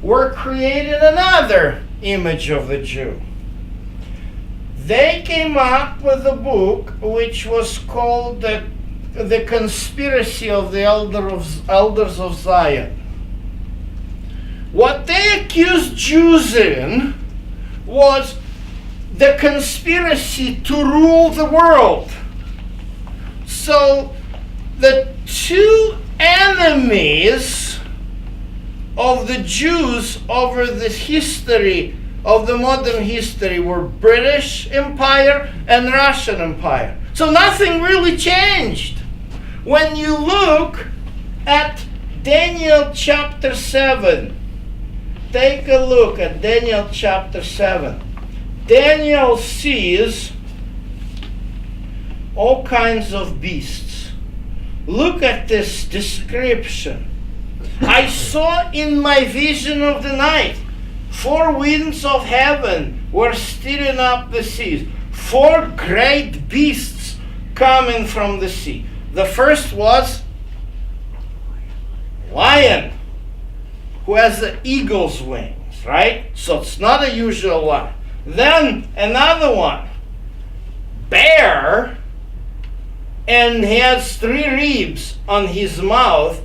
were creating another image of the Jew. They came up with a book which was called the Conspiracy of the Elders of Zion. What they accused Jews in was the conspiracy to rule the world. So the two enemies of the Jews over the history of the modern history were British Empire and Russian Empire. So nothing really changed. When you look at Daniel chapter 7, take a look at Daniel chapter 7. Daniel sees all kinds of beasts. Look at this description. I saw in my vision of the night 4 winds of heaven were stirring up the seas. 4 great beasts coming from the sea. The first was lion, who has the eagle's wings, right? So it's not a usual one. Then another one, bear, and he has 3 ribs on his mouth,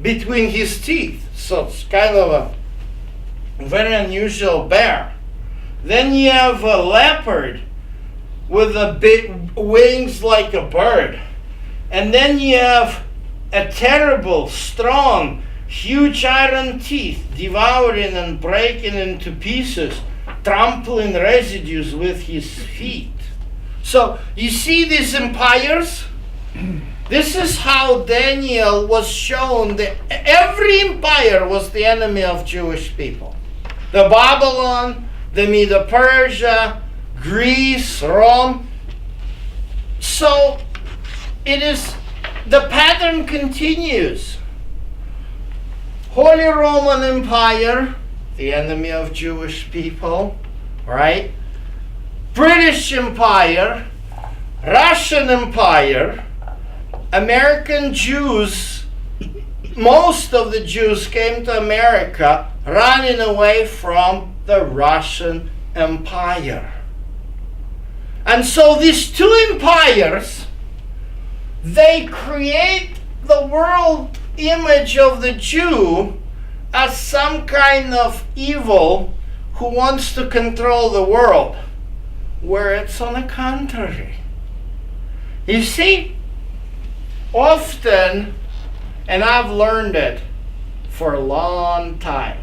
between his teeth. So it's kind of a very unusual bear. Then you have a leopard with the big wings like a bird. And then you have a terrible, strong, huge iron teeth, devouring and breaking into pieces, trampling residues with his feet. So you see these empires? This is how Daniel was shown that every empire was the enemy of Jewish people. The Babylon, the Medo-Persia, Greece, Rome. So it is, the pattern continues. Holy Roman Empire, the enemy of Jewish people, right? British Empire, Russian Empire, American Jews, most of the Jews came to America running away from the Russian Empire. And so these two empires, they create the world image of the Jew as some kind of evil who wants to control the world, where it's on the contrary. You see, often, and I've learned it for a long time,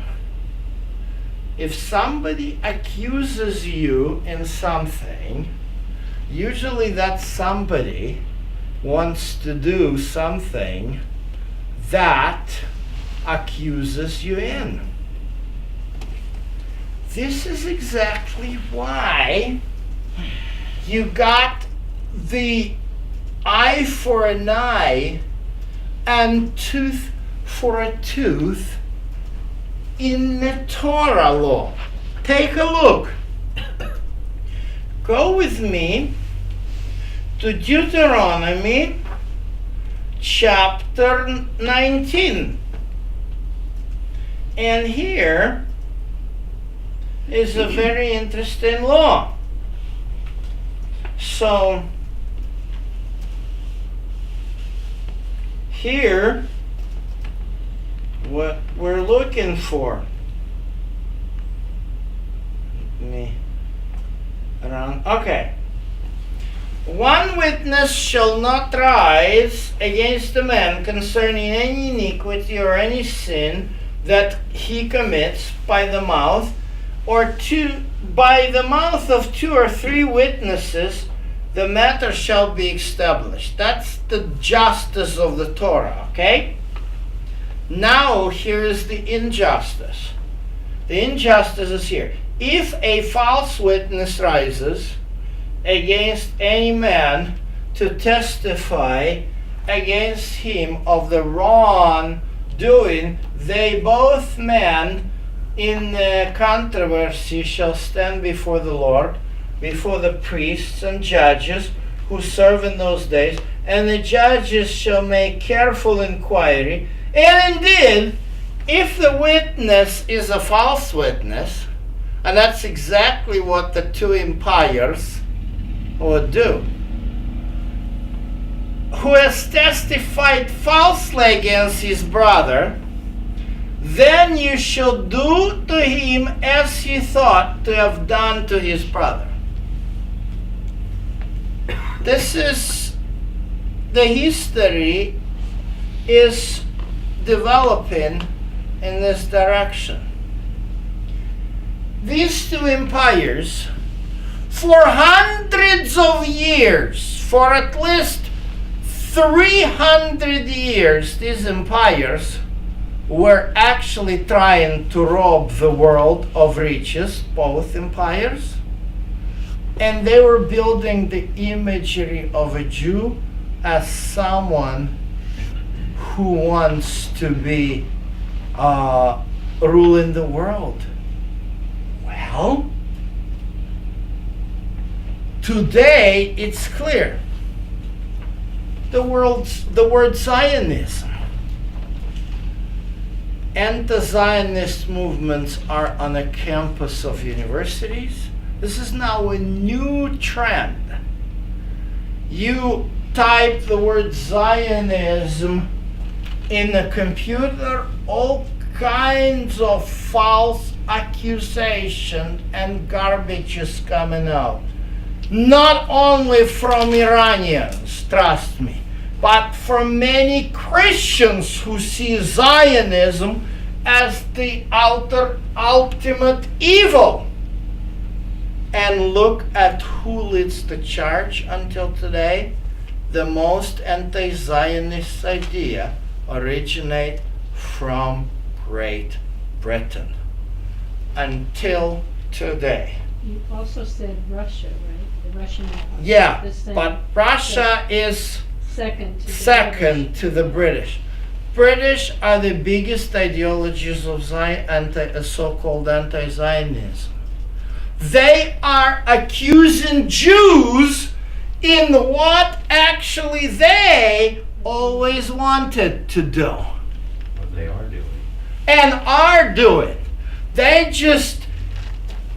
if somebody accuses you in something, usually that somebody wants to do something that accuses you in. This is exactly why you got the eye for an eye and tooth for a tooth in the Torah law. Take a look. Go with me to Deuteronomy chapter 19. And here is a very interesting law. So, here, what we're looking for. Okay. One witness shall not rise against a man concerning any iniquity or any sin that he commits by the mouth, or by the mouth of 2 or 3 witnesses, the matter shall be established. That's the justice of the Torah, okay? Now, here is the injustice. The injustice is here. If a false witness rises against any man to testify against him of the wrongdoing, they both men in the controversy shall stand before the Lord, before the priests and judges who serve in those days, and the judges shall make careful inquiry. And indeed, if the witness is a false witness, and that's exactly what the 2 empires would do, who has testified falsely against his brother, then you shall do to him as he thought to have done to his brother. This is, the history is developing in this direction. These 2 empires, for hundreds of years, for at least 300 years, these empires were actually trying to rob the world of riches, both empires, and they were building the imagery of a Jew as someone who wants to be ruling the world. Well, today it's clear. The word Zionism. Anti-Zionist movements are on the campus of universities. This is now a new trend. You type the word Zionism in the computer all kinds of false accusation and garbage is coming out. Not only from Iranians, trust me, but from many Christians who see Zionism as the ultimate evil. And look at who leads the charge until today. The most anti-Zionist idea originate from Great Britain until today. You also said Russia, right? The Russian Empire. Yeah, The same- but Russia is second to the second British. to the British. British are the biggest ideologies of so-called anti-Zionism. They are accusing Jews in what actually they always wanted to do What they are doing. and are doing. They just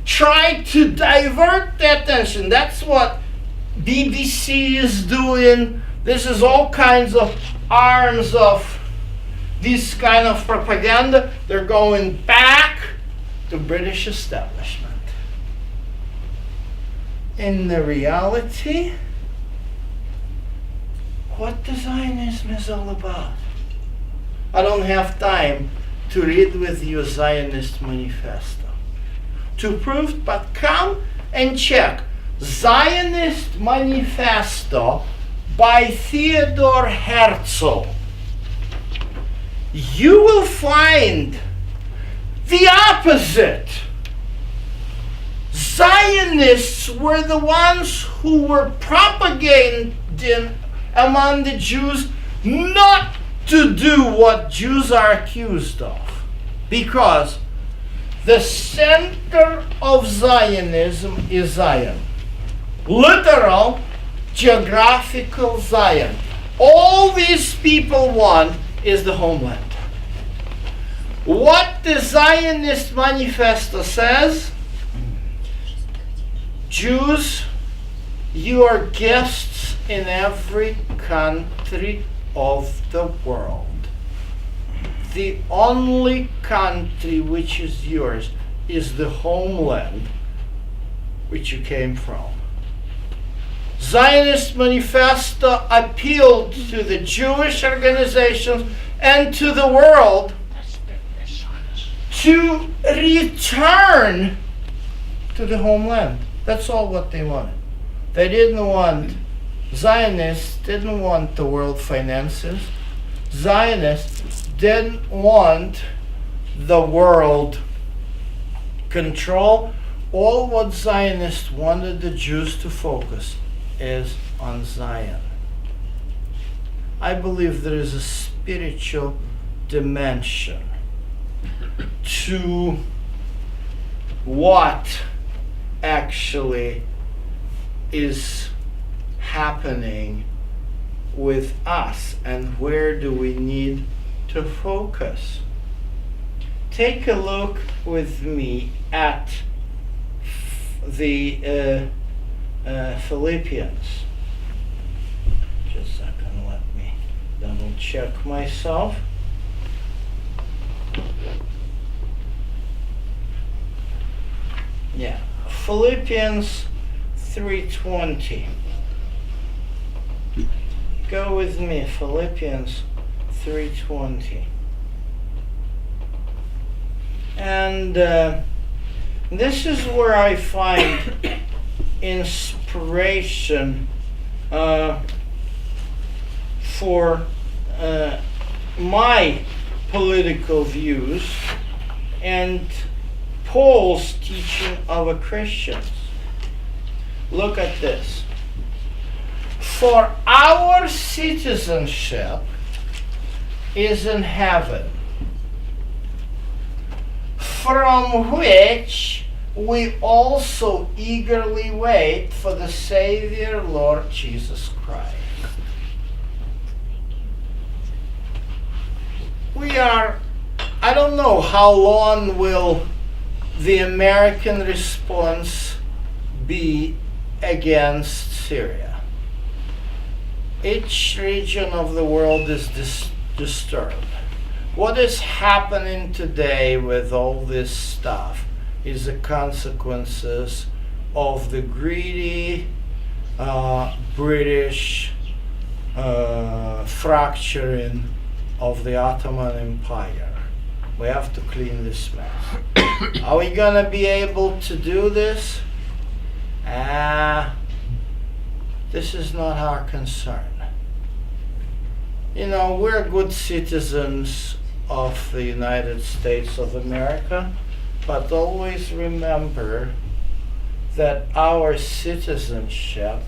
try to divert the attention. That's what BBC is doing. This is all kinds of arms of this kind of propaganda. They're going back to British establishment. In the reality, what the Zionism is all about. I don't have time to read with you Zionist manifesto to prove, but come and check Zionist manifesto by Theodor Herzl. You will find the opposite. Zionists were the ones who were propagating among the Jews not to do what Jews are accused of, because the center of Zionism is Zion. Literal, geographical Zion. All these people want is the homeland. What the Zionist manifesto says, Jews, you are guests in every country of the world. The only country which is yours is the homeland which you came from. Zionist manifesto appealed to the Jewish organizations and to the world to return to the homeland. That's all what they wanted. They didn't want, Zionists didn't want the world finances. Zionists didn't want the world control. All what Zionists wanted the Jews to focus is on Zion. I believe there is a spiritual dimension to what actually is happening with us and where do we need to focus. Take a look with me at the Philippians. Just a second, let me double check myself. Yeah, Philippians 3:20. Go with me, Philippians 3:20. And this is where I find inspiration for my political views and Paul's teaching of Christians. Look at this. For our citizenship is in heaven, from which we also eagerly wait for the Savior, Lord Jesus Christ. I don't know how long will the American response be against Syria. Each region of the world is disturbed. What is happening today with all this stuff is the consequences of the greedy British fracturing of the Ottoman Empire. We have to clean this mess. Are we gonna be able to do this? This is not our concern. You know, we're good citizens of the United States of America, but always remember that our citizenship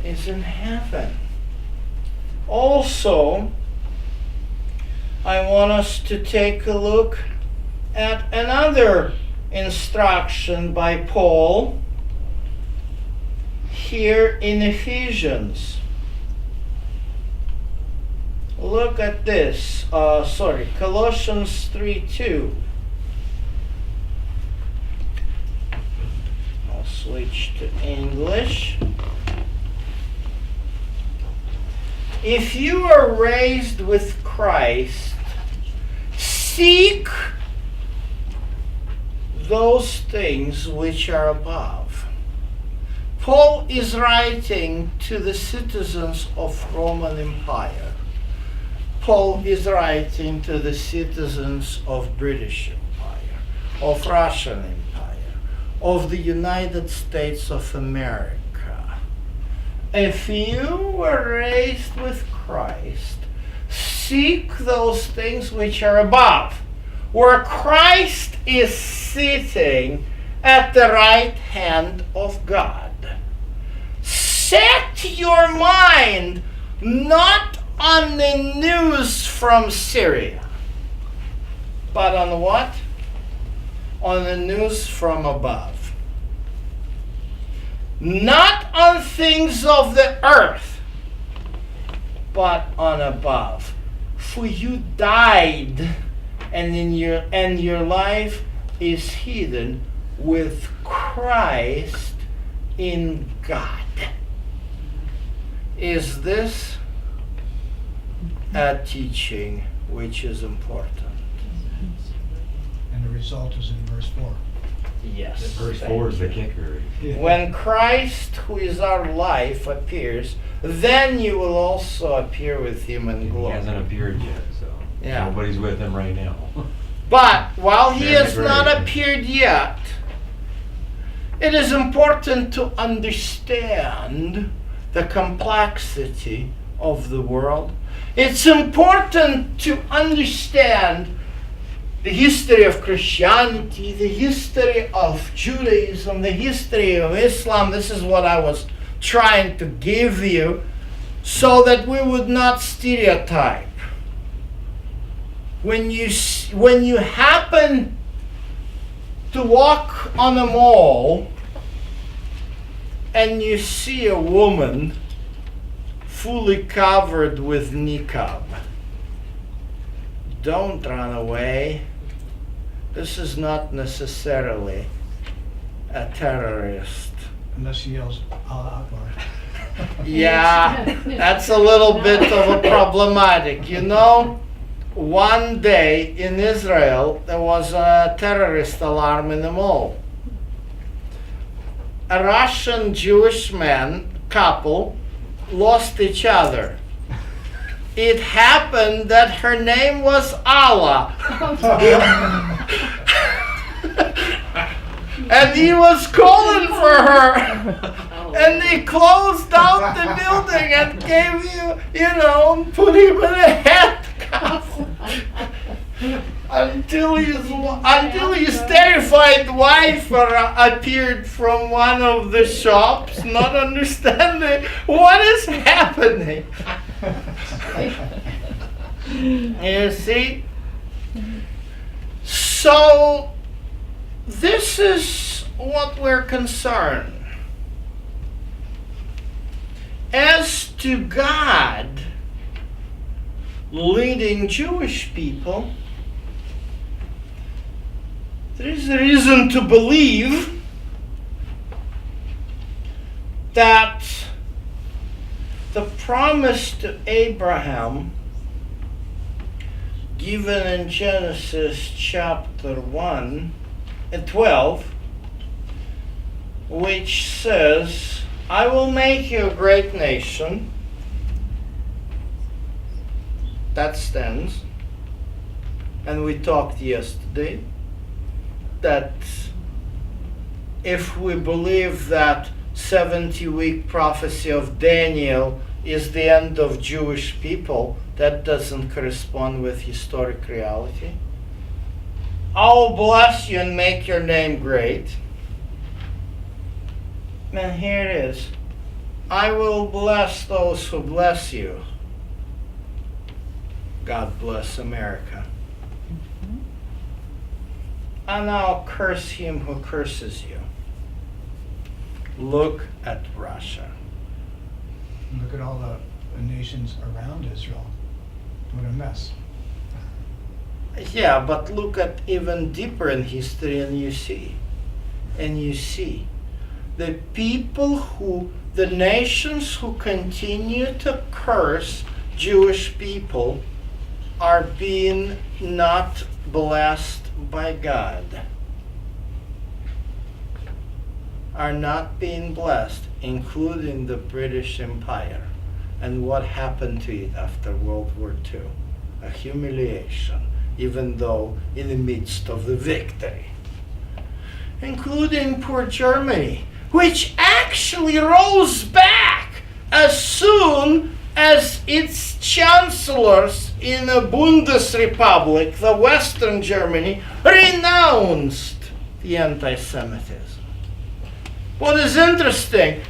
is in heaven. Also, I want us to take a look at another instruction by Paul here in Ephesians. Look at this. Colossians 3:2. I'll switch to English. If you are raised with Christ, seek those things which are above. Paul is writing to the citizens of Roman Empire. Paul is writing to the citizens of British Empire, of Russian Empire, of the United States of America. If you were raised with Christ, seek those things which are above, where Christ is sitting at the right hand of God. Set your mind not on the news from Syria, but on what? On the news from above. Not on things of the earth, but on above. For you died, and your life is hidden with Christ in God. Is this a teaching which is important? And the result is in verse 4. Yes. Verse 4 is the kicker. When Christ, who is our life, appears, then you will also appear with him in He glory. hasn't appeared yet, so Yeah. nobody's with him right now. But while he Very has not great. appeared yet, it is important to understand the complexity of the world. It's important to understand the history of Christianity, the history of Judaism, the history of Islam. This is what I was trying to give you so that we would not stereotype. When you happen to walk on a mall and you see a woman fully covered with niqab, don't run away. This is not necessarily a terrorist. Unless he yells, Allah Akbar. Yeah, that's a little bit of a problematic. You know, one day in Israel, there was a terrorist alarm in the mall. A Russian Jewish couple lost each other. It happened that her name was Allah. And he was calling for her. And they closed out the building and gave put him in a handcuff. Until his terrified wife appeared from one of the shops, not understanding what is happening. You see? So, this is what we're concerned. As to God leading Jewish people, there is a reason to believe that the promise to Abraham given in Genesis chapter 1 and 12, which says, I will make you a great nation. That stands. And we talked yesterday that if we believe that 70-week prophecy of Daniel is the end of Jewish people, that doesn't correspond with historic reality. I'll bless you and make your name great. And here it is. I will bless those who bless you. God bless America. And I'll curse him who curses you. Look at Russia. Look at all the nations around Israel. What a mess. Yeah, but look at even deeper in history and you see. The people the nations who continue to curse Jewish people are being not blessed by God. Are not being blessed, including the British Empire. And what happened to it after World War II? A humiliation, even though in the midst of the victory. Including poor Germany, which actually rose back as soon as its chancellors in a Bundesrepublik, the Western Germany, renounced the anti-Semitism. What is interesting,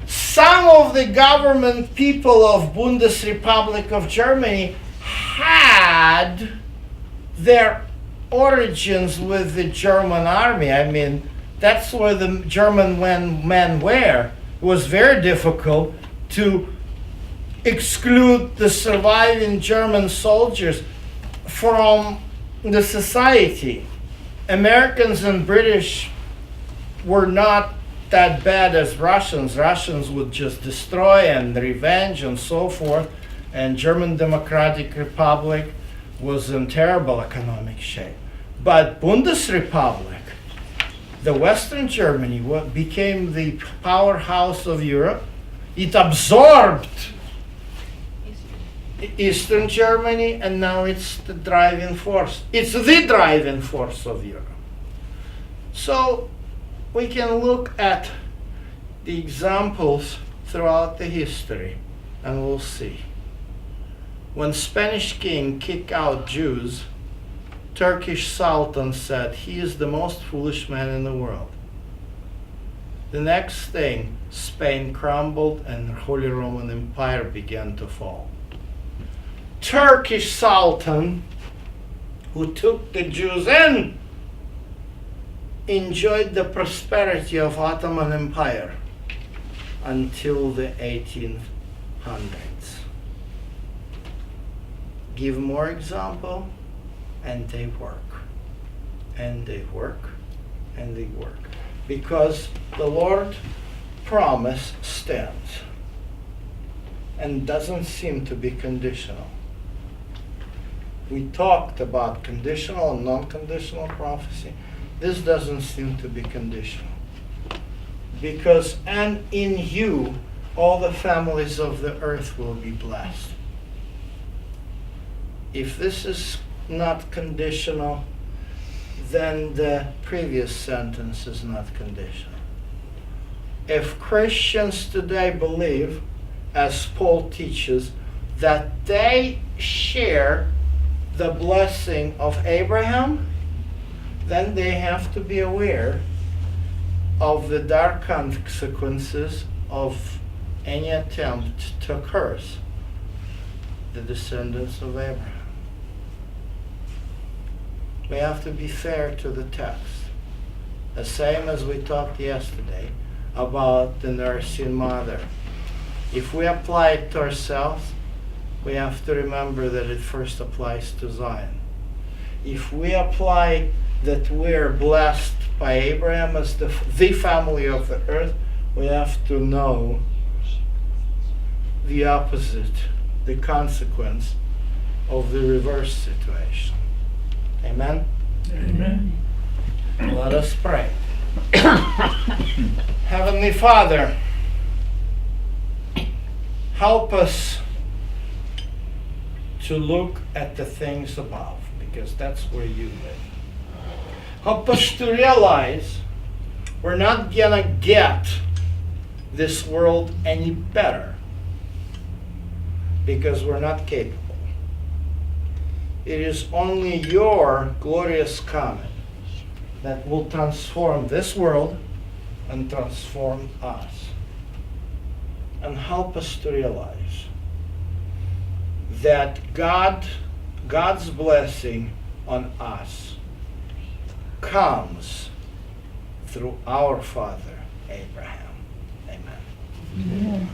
some of the government people of Bundesrepublik of Germany had their origins with the German army. I mean, that's where the German men were. It was very difficult to exclude the surviving German soldiers from the society. Americans and British were not that bad as Russians. Russians would just destroy and revenge and so forth. And German Democratic Republic was in terrible economic shape. But Bundesrepublik, the Western Germany, became the powerhouse of Europe. It absorbed Eastern Germany, and now it's the driving force. It's the driving force of Europe. So we can look at the examples throughout the history, and we'll see. When Spanish king kicked out Jews, Turkish Sultan said, he is the most foolish man in the world. The next thing, Spain crumbled and the Holy Roman Empire began to fall. Turkish Sultan, who took the Jews in, enjoyed the prosperity of Ottoman Empire until the 1800s. Give more example, and they work. And they work, and they work. Because the Lord promise stands and doesn't seem to be conditional. We talked about conditional and non-conditional prophecy. This doesn't seem to be conditional. Because, and in you, all the families of the earth will be blessed. If this is not conditional, then the previous sentence is not conditional. If Christians today believe, as Paul teaches, that they share the blessing of Abraham, then they have to be aware of the dark consequences of any attempt to curse the descendants of Abraham. We have to be fair to the text. The same as we talked yesterday about the nursing mother. If we apply it to ourselves, we have to remember that it first applies to Zion. If we apply that we're blessed by Abraham as the family of the earth, we have to know the opposite, the consequence of the reverse situation. Amen? Amen. Let us pray. Heavenly Father, help us to look at the things above, because that's where you live. Help us to realize we're not gonna get this world any better, because we're not capable. It is only your glorious coming that will transform this world and transform us. And help us to realize that God's blessing on us comes through our father Abraham. Amen. Amen.